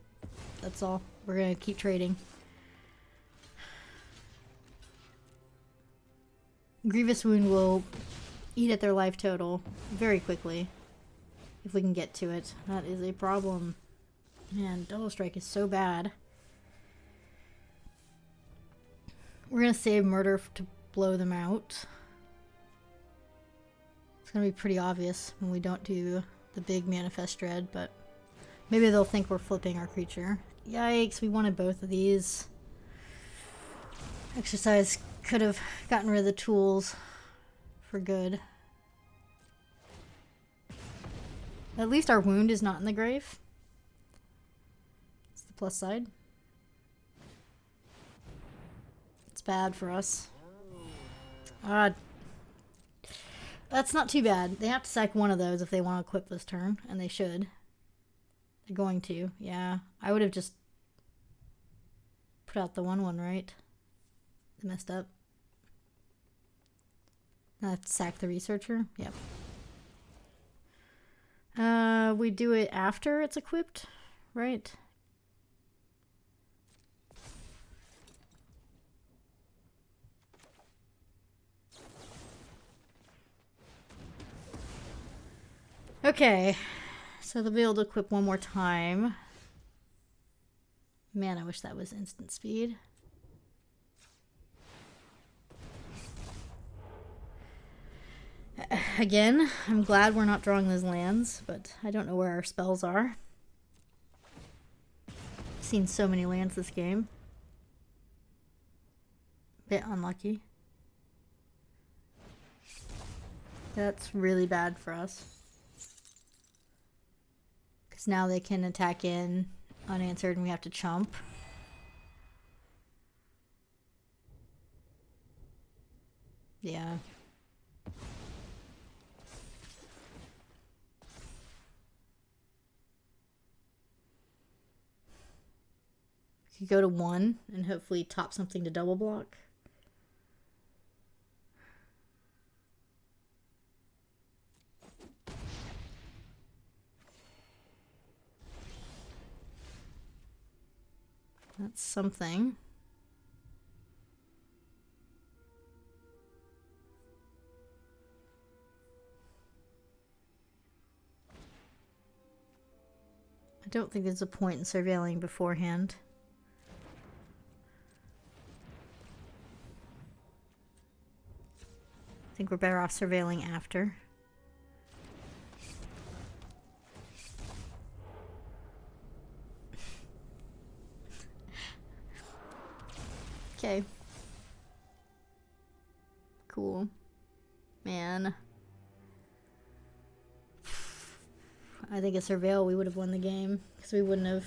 That's all. We're going to keep trading. Grievous Wound will eat at their life total very quickly. If we can get to it. That is a problem. Man, Double Strike is so bad. We're going to save Murder to blow them out. It's going to be pretty obvious when we don't do the big Manifest Dread, but maybe they'll think we're flipping our creature. Yikes, we wanted both of these. Exercise could have gotten rid of the tools for good. At least our wound is not in the grave. It's the plus side. It's bad for us. That's not too bad. They have to sack one of those if they want to equip this turn, and they should. They're going to. Yeah, I would have just put out the 1/1, right? They messed up. Sack the researcher? Yep. We do it after it's equipped, right? Okay, so they'll be able to equip one more time. Man, I wish that was instant speed. Again, I'm glad we're not drawing those lands, but I don't know where our spells are. I've seen so many lands this game. Bit unlucky. That's really bad for us. Because now they can attack in unanswered and we have to chump. Yeah. You go to 1 and hopefully top something to double block. That's something. I don't think there's a point in surveilling beforehand. I think we're better off surveilling after. Okay. Cool. Man. I think a surveil we would have won the game because we wouldn't have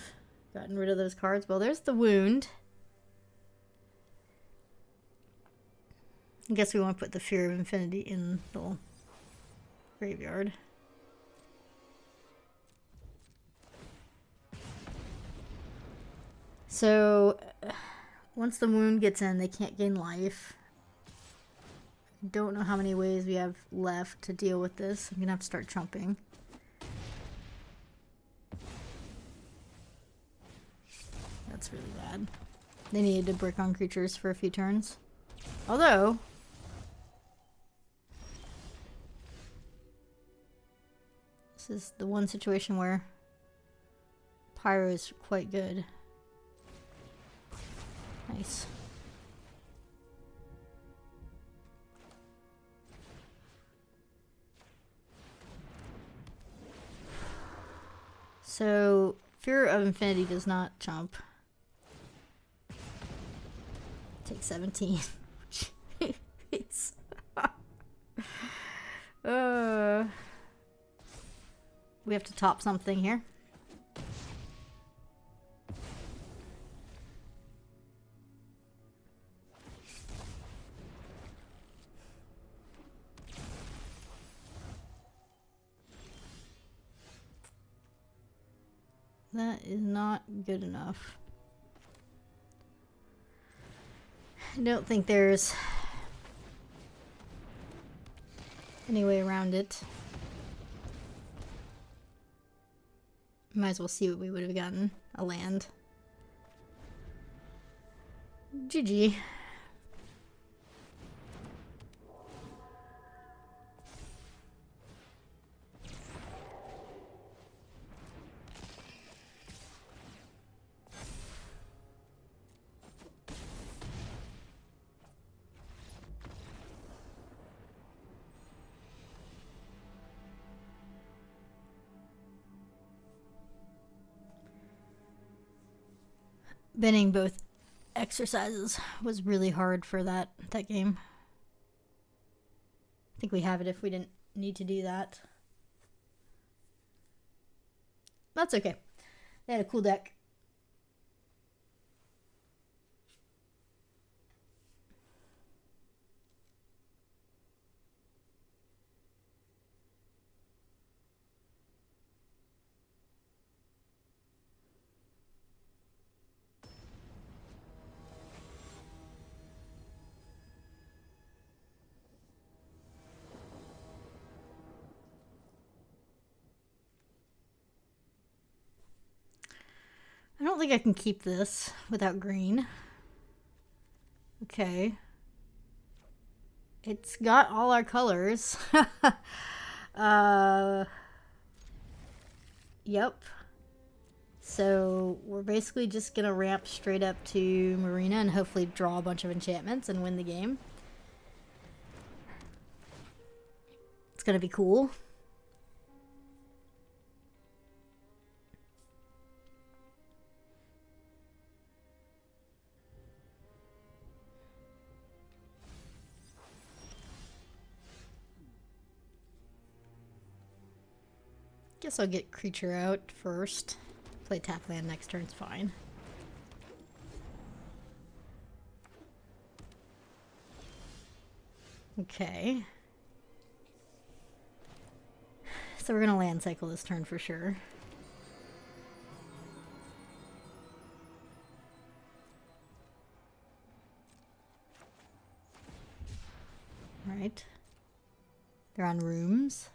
gotten rid of those cards. Well, there's the wound. I guess we want to put the Fear of Infinity in the graveyard. So, once the wound gets in, they can't gain life. Don't know how many ways we have left to deal with this. I'm going to have to start trumping. That's really bad. They needed to brick on creatures for a few turns. Although... this is the one situation where Pyro is quite good. Nice. So, Fear of Infinity does not chump. Take 17. Jeez. We have to top something here. That is not good enough. I don't think there's any way around it. Might as well see what we would have gotten. A land. GG. Binning both exercises was really hard for that game. I think we have it if we didn't need to do that. That's okay. They had a cool deck. I don't think I can keep this without green. Okay. It's got all our colors. Yep. So we're basically just gonna ramp straight up to Marina and hopefully draw a bunch of enchantments and win the game. It's gonna be cool. Guess I'll get creature out first. Play tap land next turn's fine. Okay. So we're gonna land cycle this turn for sure. Right. They're on rooms.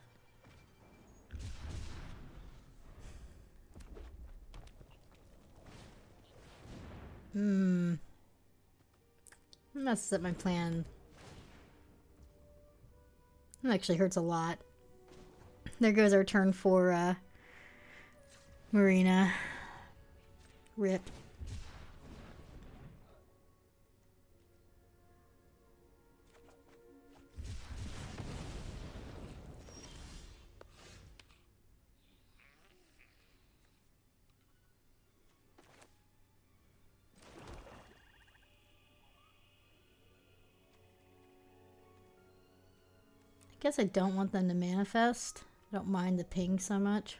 Messes up my plan. That actually hurts a lot. There goes our turn for Marina. Rip. I guess I don't want them to manifest. I don't mind the ping so much.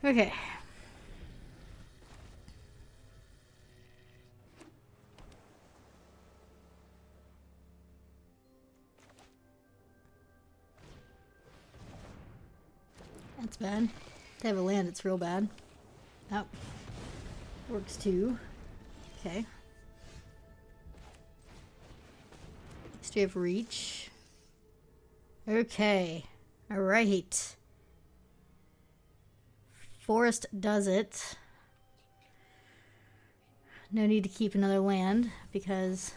Okay. That's bad. They have a land, it's real bad. Oh. Works too. Okay. Still have reach. Okay. Alright. Forest does it. No need to keep another land because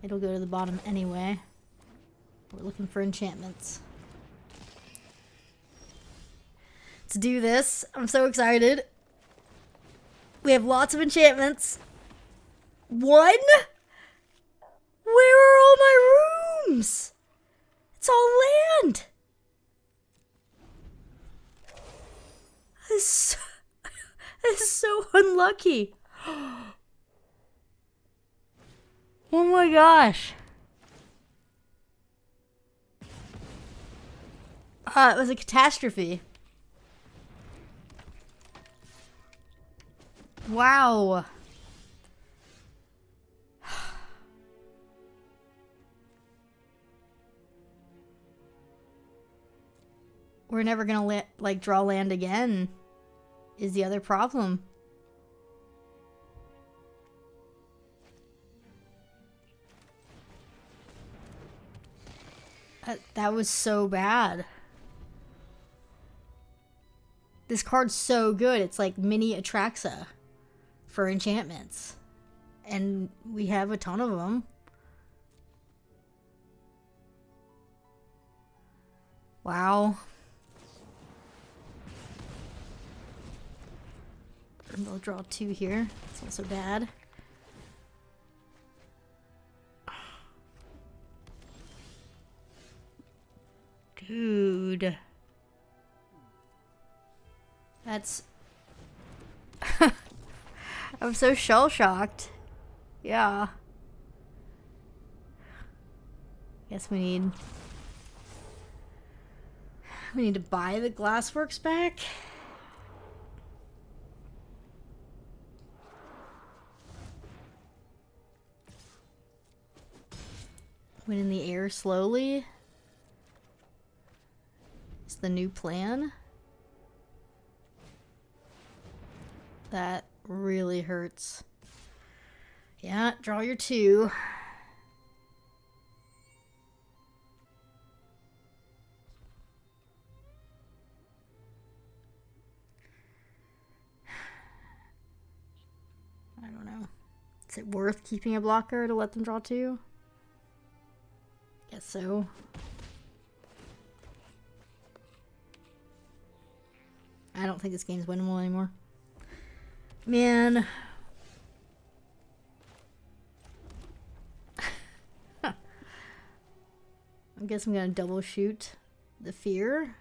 it'll go to the bottom anyway. We're looking for enchantments. Let's do this. I'm so excited. We have lots of enchantments. One? Where are all my rooms? It's all land. This is so unlucky. Oh my gosh. It was a catastrophe. Wow. We're never gonna draw land again, is the other problem. That was so bad. This card's so good. It's like mini Atraxa for enchantments. And we have a ton of them. Wow. And they'll draw two here. It's also bad. Dude. That's... I'm so shell-shocked. Yeah. Guess we need to buy the Glassworks back. Win in the air slowly. It's the new plan. That really hurts. Yeah, draw your 2. I don't know. Is it worth keeping a blocker to let them draw 2? Guess so. I don't think this game's winnable anymore. Man. I guess I'm gonna double shoot the fear.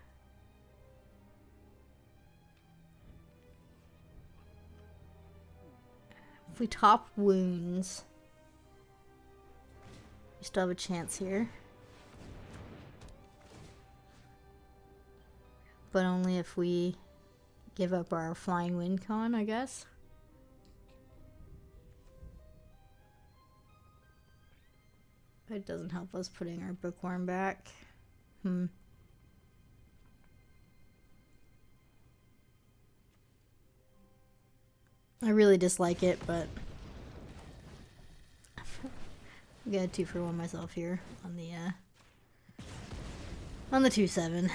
If we top wounds, we still have a chance here. But only if we give up our flying wind con, I guess. It doesn't help us putting our bookworm back. I really dislike it, but I'm gonna 2-for-1 myself here on the 2/7.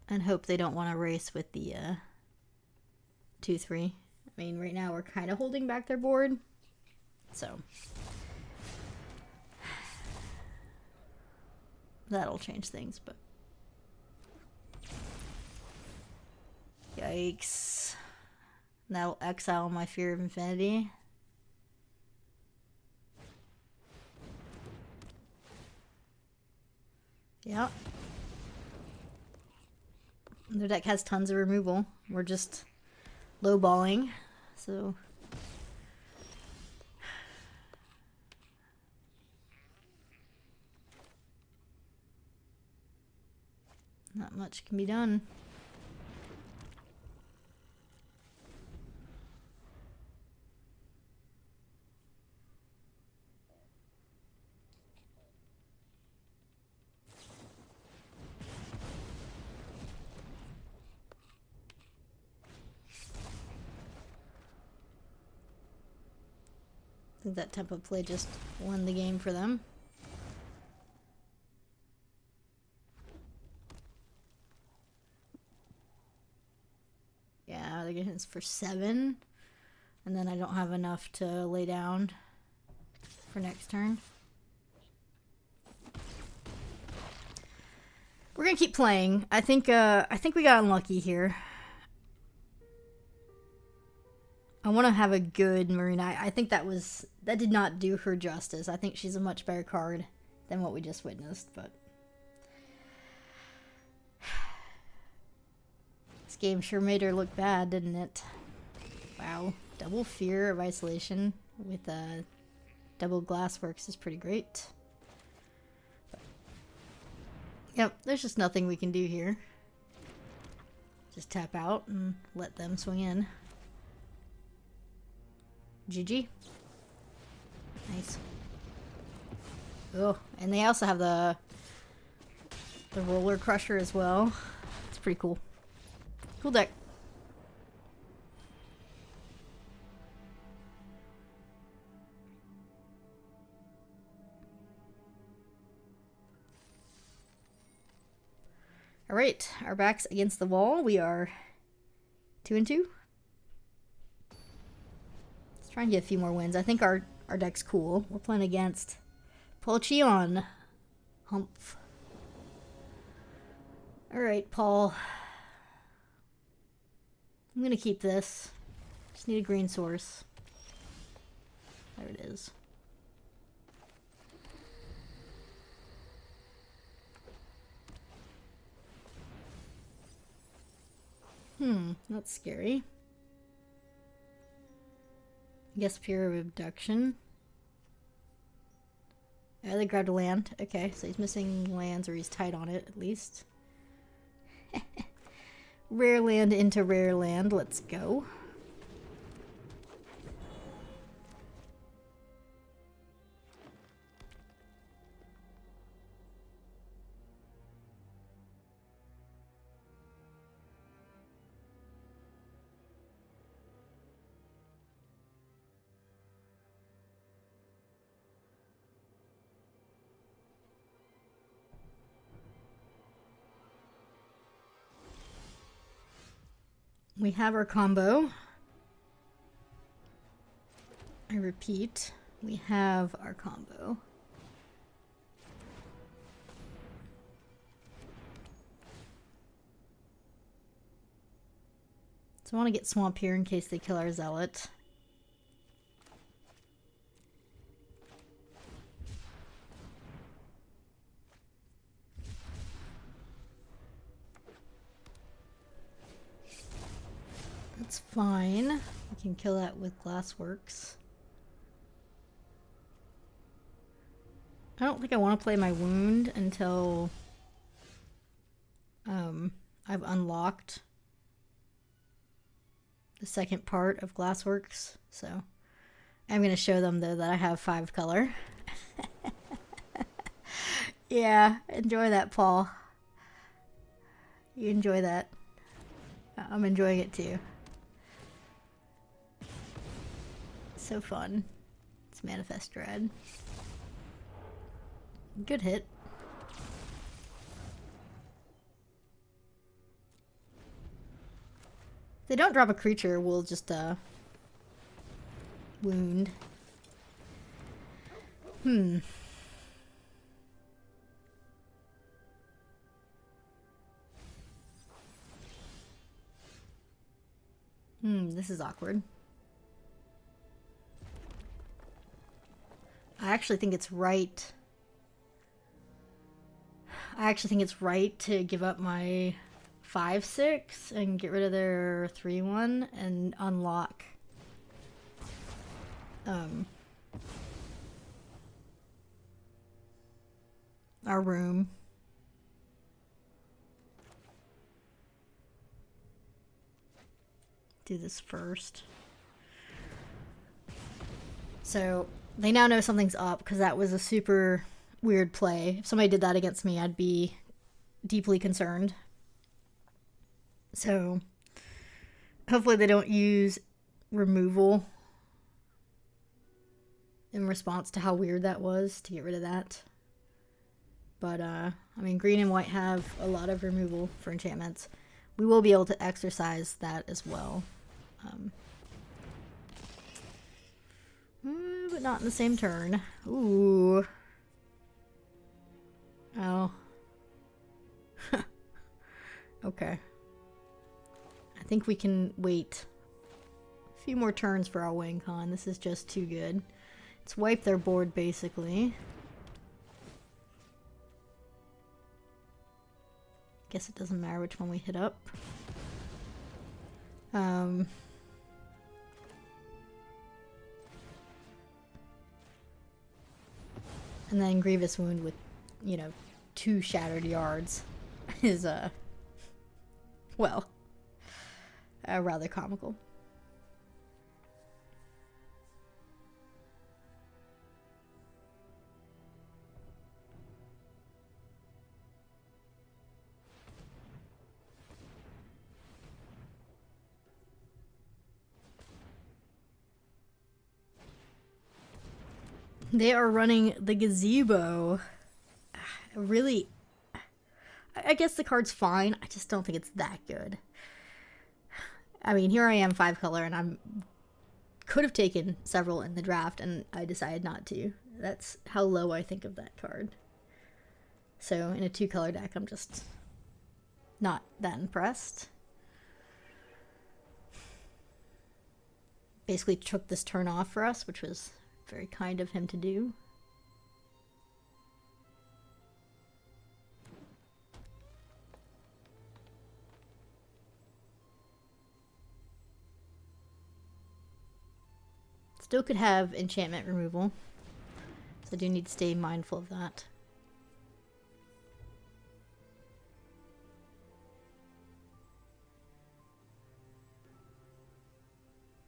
And hope they don't want to race with the 2/3. I mean, right now we're kind of holding back their board. So that'll change things, but yikes. That'll exile my Fear of Infinity. Yep. Their deck has tons of removal. We're just lowballing, so not much can be done. I think that tempo play just won the game for them. Yeah, they're getting this for 7. And then I don't have enough to lay down for next turn. We're gonna keep playing. I think we got unlucky here. I want to have a good Marina. I think that did not do her justice. I think she's a much better card than what we just witnessed, but this game sure made her look bad, didn't it? Wow, double Fear of Isolation with double Glassworks is pretty great. But, yep, there's just nothing we can do here. Just tap out and let them swing in. GG. Nice. Oh, and they also have the Roller Crusher as well. It's pretty cool. Cool deck. All right, our back's against the wall. We are 2-2. Try and get a few more wins. I think our deck's cool. We're playing against Cheon. Haumph. Alright, Paul. I'm gonna keep this. Just need a green source. There it is. That's scary. I guess Fear of Abduction. Oh, they grabbed a land. Okay, so he's missing lands, or he's tight on it, at least. Rare land into rare land. Let's go. We have our combo. I repeat, we have our combo. So I want to get Swamp here in case they kill our Zealot. That's fine. We can kill that with Glassworks. I don't think I want to play my wound until I've unlocked the second part of Glassworks. So I'm going to show them though that I have 5 color. Yeah, enjoy that, Paul. You enjoy that. I'm enjoying it too. So fun. It's Manifest Dread. Good hit. If they don't drop a creature, we'll just wound. This is awkward. I actually think it's right. To give up my 5/6 and get rid of their 3/1 and unlock our room. Do this first. So they now know something's up because that was a super weird play. If somebody did that against me, I'd be deeply concerned. So hopefully they don't use removal in response to how weird that was to get rid of that. But I mean, green and white have a lot of removal for enchantments. We will be able to exercise that as well. But not in the same turn. Ooh. Oh. Okay. I think we can wait a few more turns for our wing con. This is just too good. Let's wipe their board, basically. Guess it doesn't matter which one we hit up. And then Grievous Wound with, you know, 2 shattered yards is, well, rather comical. They are running the Gazebo. Really, I guess the card's fine. I just don't think it's that good. I mean, here I am 5 color and I could have taken several in the draft and I decided not to. That's how low I think of that card. So in a 2 color deck, I'm just not that impressed. Basically took this turn off for us, which was very kind of him to do. Still could have enchantment removal, so I do need to stay mindful of that.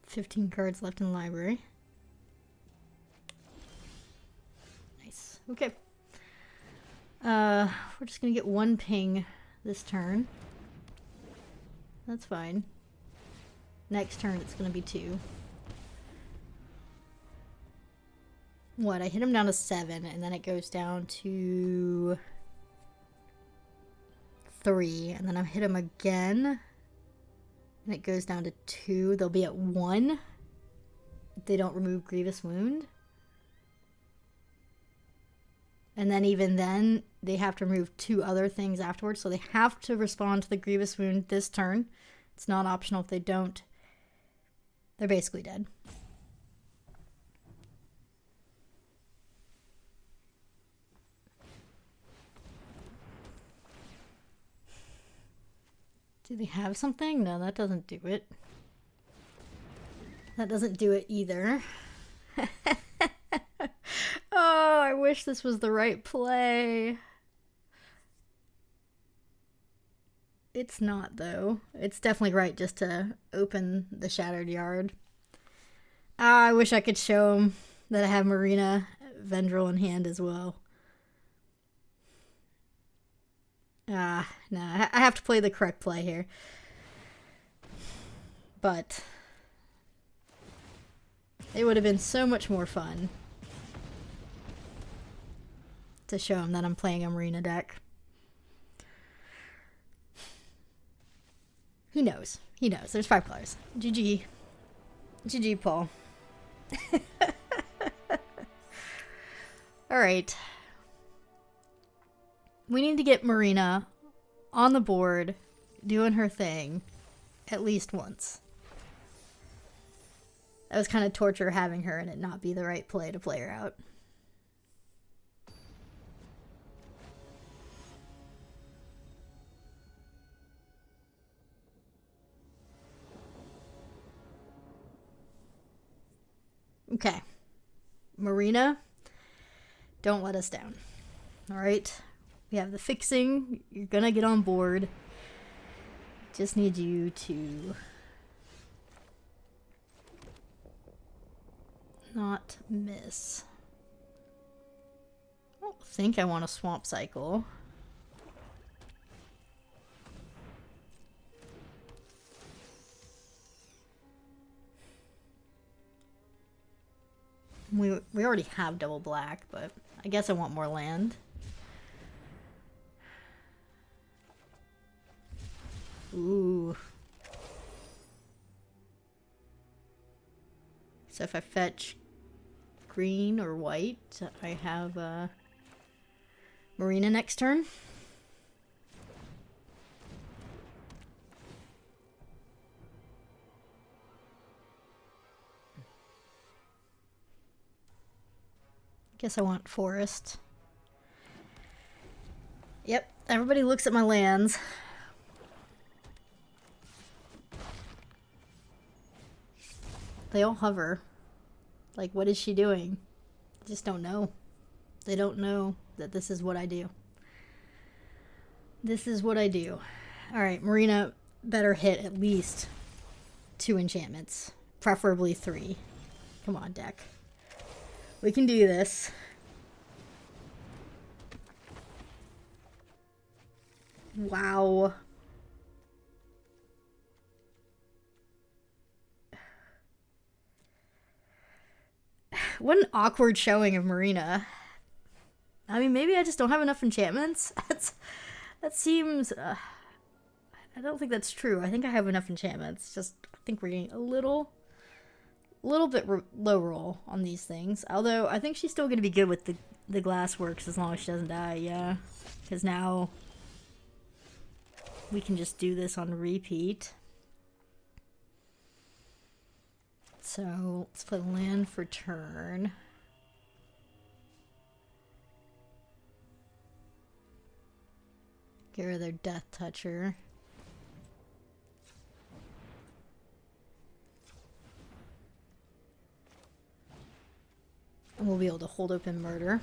$15 cards left in the library. Nice. Okay. We're just gonna get 1 ping this turn. That's fine. Next turn it's gonna be 2. What? I hit him down to 7, and then it goes down to 3, and then I hit him again, and it goes down to 2, they'll be at 1 if they don't remove Grievous Wound. And then even then, they have to remove 2 other things afterwards, so they have to respond to the Grievous Wound this turn. It's not optional. If they don't, they're basically dead. Do they have something? No, that doesn't do it. That doesn't do it either. Oh, I wish this was the right play. It's not, though. It's definitely right just to open the Shattered Yard. I wish I could show them that I have Marina Vendrell in hand as well. No, I have to play the correct play here. But it would have been so much more fun to show him that I'm playing a Marina deck. He knows. He knows. There's 5 colors. GG. GG, Paul. Alright. We need to get Marina on the board doing her thing at least once. That was kind of torture having her and it not be the right play to play her out. Okay. Marina, don't let us down. Alright? We have the fixing. You're gonna get on board. Just need you to not miss. I don't think I want a Swamp Cycle. We already have double black, but I guess I want more land. Ooh. So if I fetch green or white, I have Marina next turn. Guess I want forest. Yep, everybody looks at my lands. They all hover. Like, what is she doing? I just don't know. They don't know that this is what I do. This is what I do. Alright, Marina better hit at least 2 enchantments. Preferably 3. Come on, deck. We can do this. Wow. What an awkward showing of Marina. I mean, maybe I just don't have enough enchantments. That seems... I don't think that's true. I think I have enough enchantments. Just, I think we're getting a little bit low roll on these things. Although, I think she's still going to be good with the glass works as long as she doesn't die, yeah. Because now we can just do this on repeat. So, let's play land for turn. Get rid of their Death Toucher. And we'll be able to hold open Murder.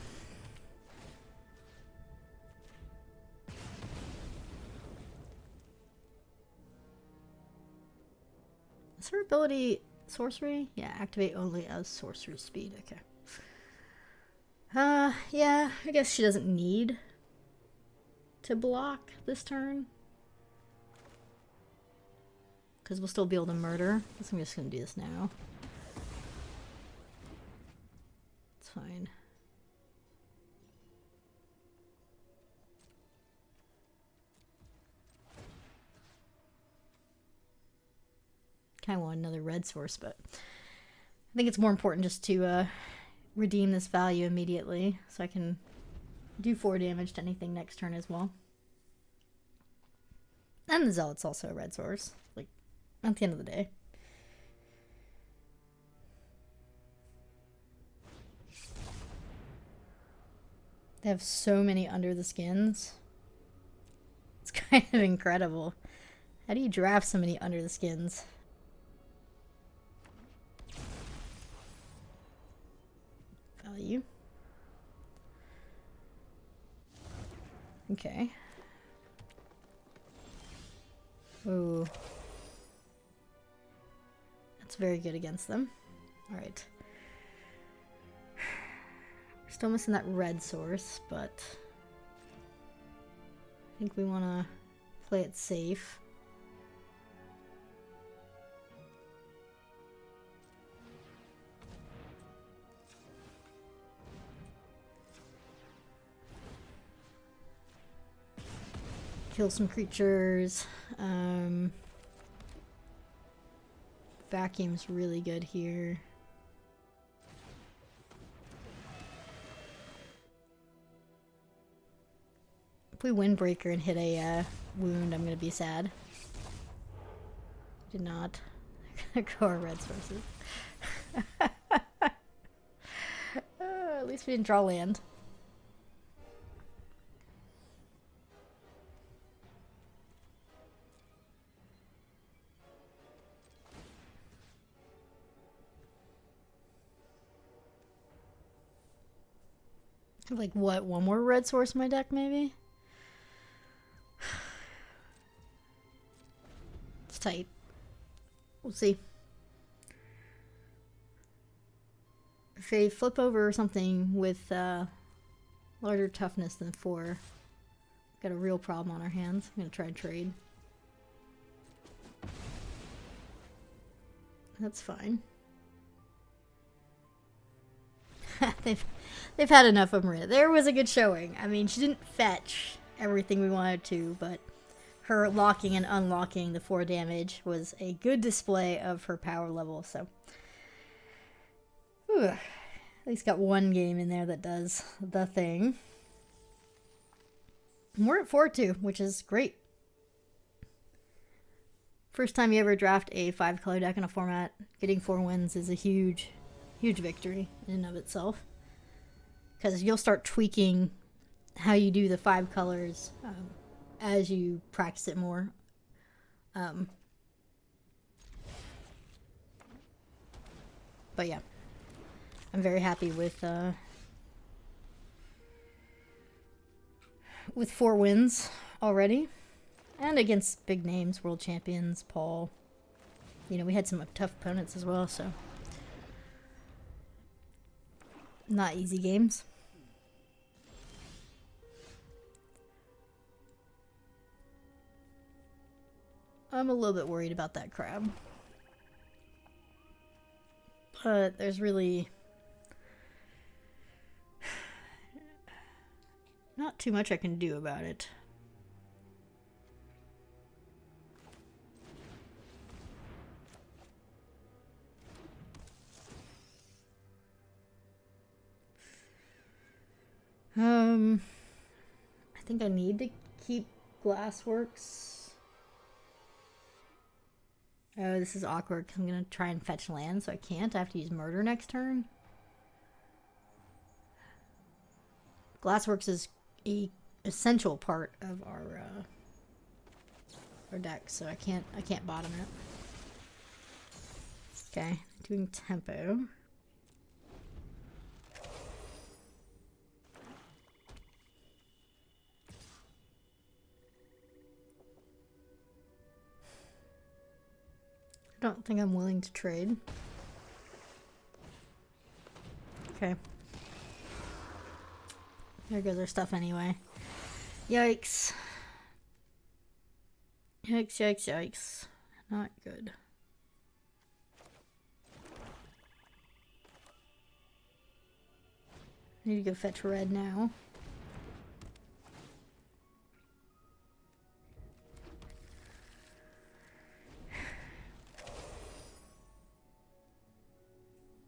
Is her ability sorcery? Yeah, activate only as sorcery speed. Okay. Yeah, I guess she doesn't need to block this turn. Because we'll still be able to murder. I guess I'm just going to do this now. It's fine. kind of want another red source, but I think it's more important just to redeem this value immediately so I can do 4 damage to anything next turn as well. And the Zealot's also a red source, like, at the end of the day. They have so many under the skins. It's kind of incredible. How do you draft so many under the skins? Value. Okay. Ooh. That's very good against them. Alright. We're still missing that red source, but I think we want to play it safe. Kill some creatures. Vacuum's really good here. If we Windbreaker and hit a wound, I'm gonna be sad. Did not. I'm gonna go our red sources. At least we didn't draw land. Like, what? One more red source in my deck, maybe? It's tight. We'll see. If they flip over something with larger toughness than 4, got a real problem on our hands. I'm going to try and trade. That's fine. They've had enough of Marina. There was a good showing. I mean, she didn't fetch everything we wanted to, but her locking and unlocking the 4 damage was a good display of her power level. So, at least got one game in there that does the thing. And we're at 4-2, which is great. First time you ever draft a 5-color deck in a format, getting 4 wins is a huge victory in and of itself. Because you'll start tweaking how you do the 5 colors as you practice it more. But yeah, I'm very happy with 4 wins already. And against big names, world champions, Paul. You know, we had some tough opponents as well, so. Not easy games. I'm a little bit worried about that crab. But there's really not too much I can do about it. I think I need to keep Glassworks. Oh, this is awkward because I'm going to try and fetch land, so I can't. I have to use Murder next turn. Glassworks is a essential part of our deck, so I can't bottom it. Okay, doing tempo. I don't think I'm willing to trade. Okay. There goes our stuff anyway. Yikes. Yikes, yikes, yikes. Not good. Need to go fetch red now.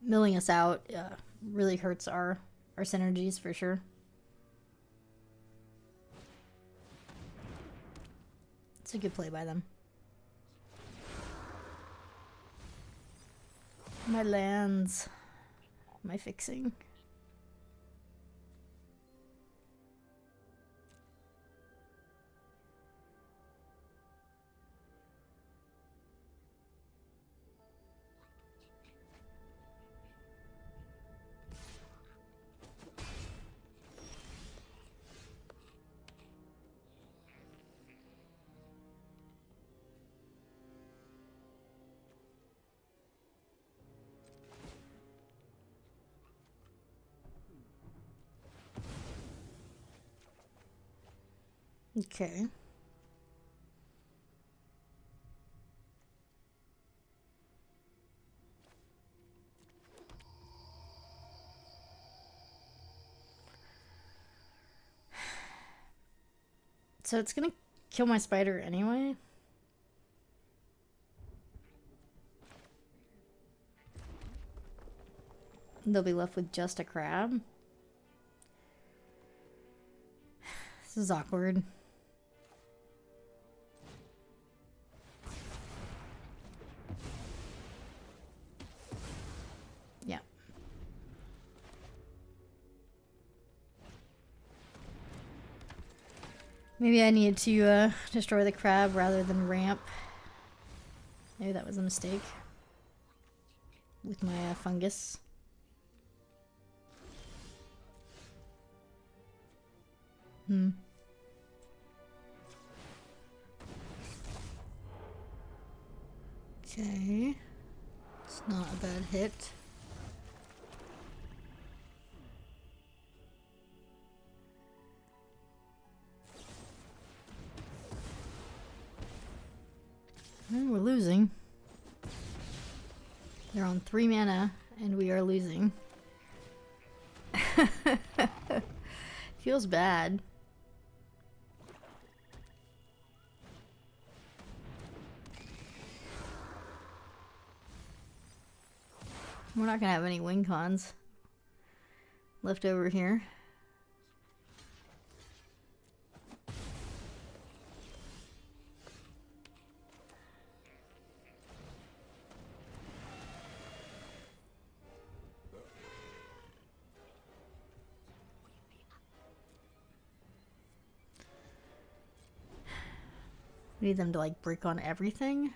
milling us out really hurts our synergies for sure. It's a good play by them. My lands. Am I fixing? Okay. So it's gonna kill my spider anyway. They'll be left with just a crab. This is awkward. Yeah. Maybe I needed to destroy the crab rather than ramp. Maybe that was a mistake. With my fungus. Okay. It's not a bad hit. And we're losing. They're on 3 mana, and we are losing. Feels bad. We're not gonna have any win cons left over here. We need them to like break on everything.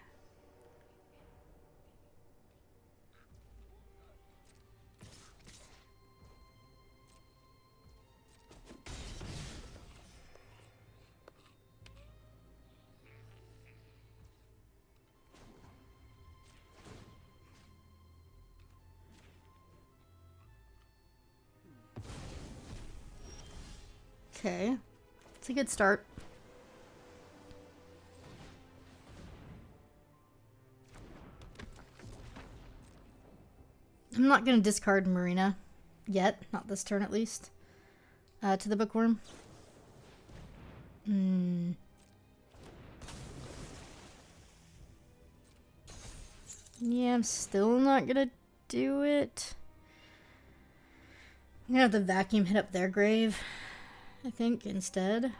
Okay, it's a good start. I'm not going to discard Marina yet, not this turn at least, to the bookworm. Yeah, I'm still not going to do it. I'm going to have the vacuum hit up their grave, I think, instead.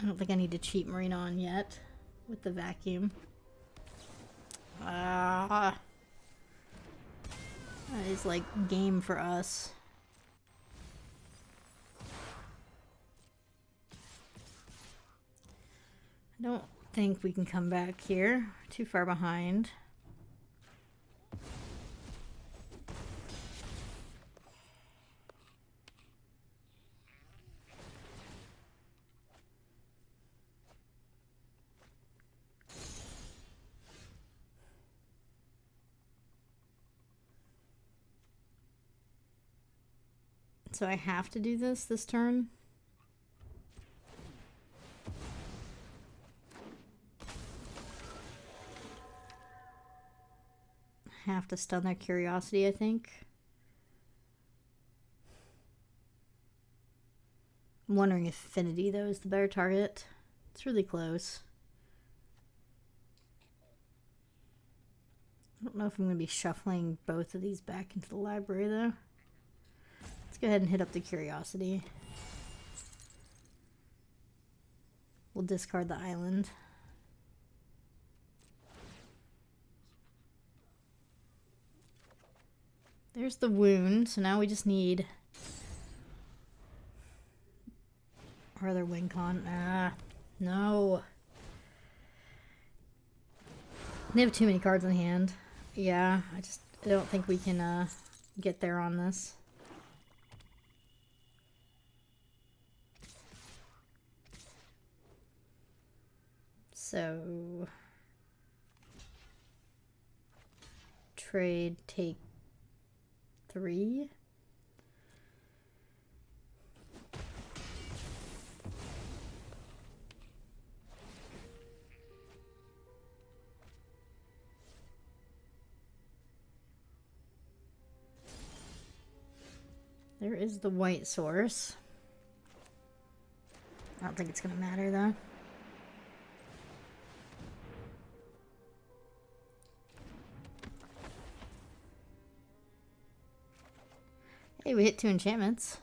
I don't think I need to cheat Marina on yet with the vacuum. That is like game for us. I don't think we can come back here. Too far behind. So I have to do this turn. Have to stun their curiosity, I think. I'm wondering if Affinity, though, is the better target. It's really close. don't know if I'm going to be shuffling both of these back into the library, though. Let's go ahead and hit up the Curiosity. We'll discard the island. There's the wound, so now we just need... Or other wing con. Ah, no. They have too many cards in hand. Yeah, I don't think we can get there on this. So trade, take 3. There is the white source. I don't think it's going to matter, though. Hey, we hit 2 enchantments.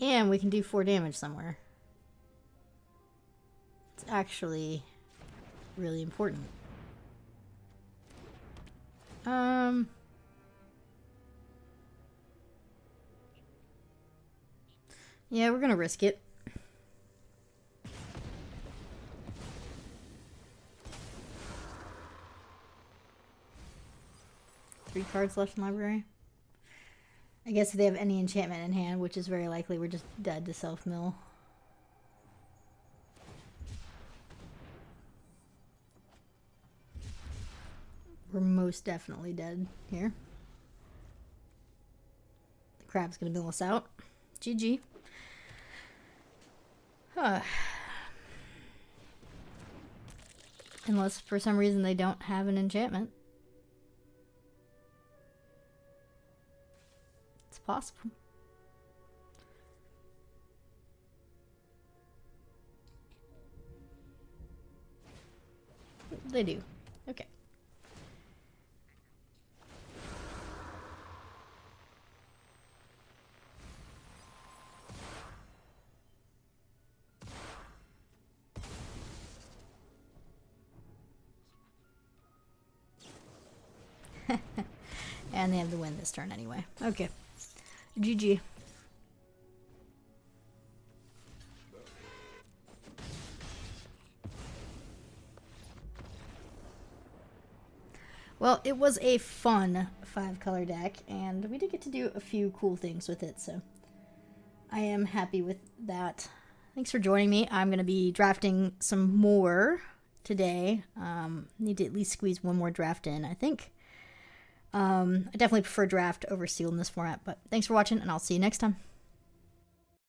And we can do 4 damage somewhere. It's actually really important. Yeah, we're gonna risk it. Three cards left in library. I guess if they have any enchantment in hand, which is very likely, we're just dead to self-mill. We're most definitely dead here. The crab's gonna mill us out. GG. Unless for some reason they don't have an enchantment. It's possible. They do. Okay. And they have the win this turn anyway. Okay. GG. Well, it was a fun 5-color deck, and we did get to do a few cool things with it, so I am happy with that. Thanks for joining me. I'm going to be drafting some more today. Need to at least squeeze one more draft in, I think. I definitely prefer draft over seal in this format, but thanks for watching, and I'll see you next time.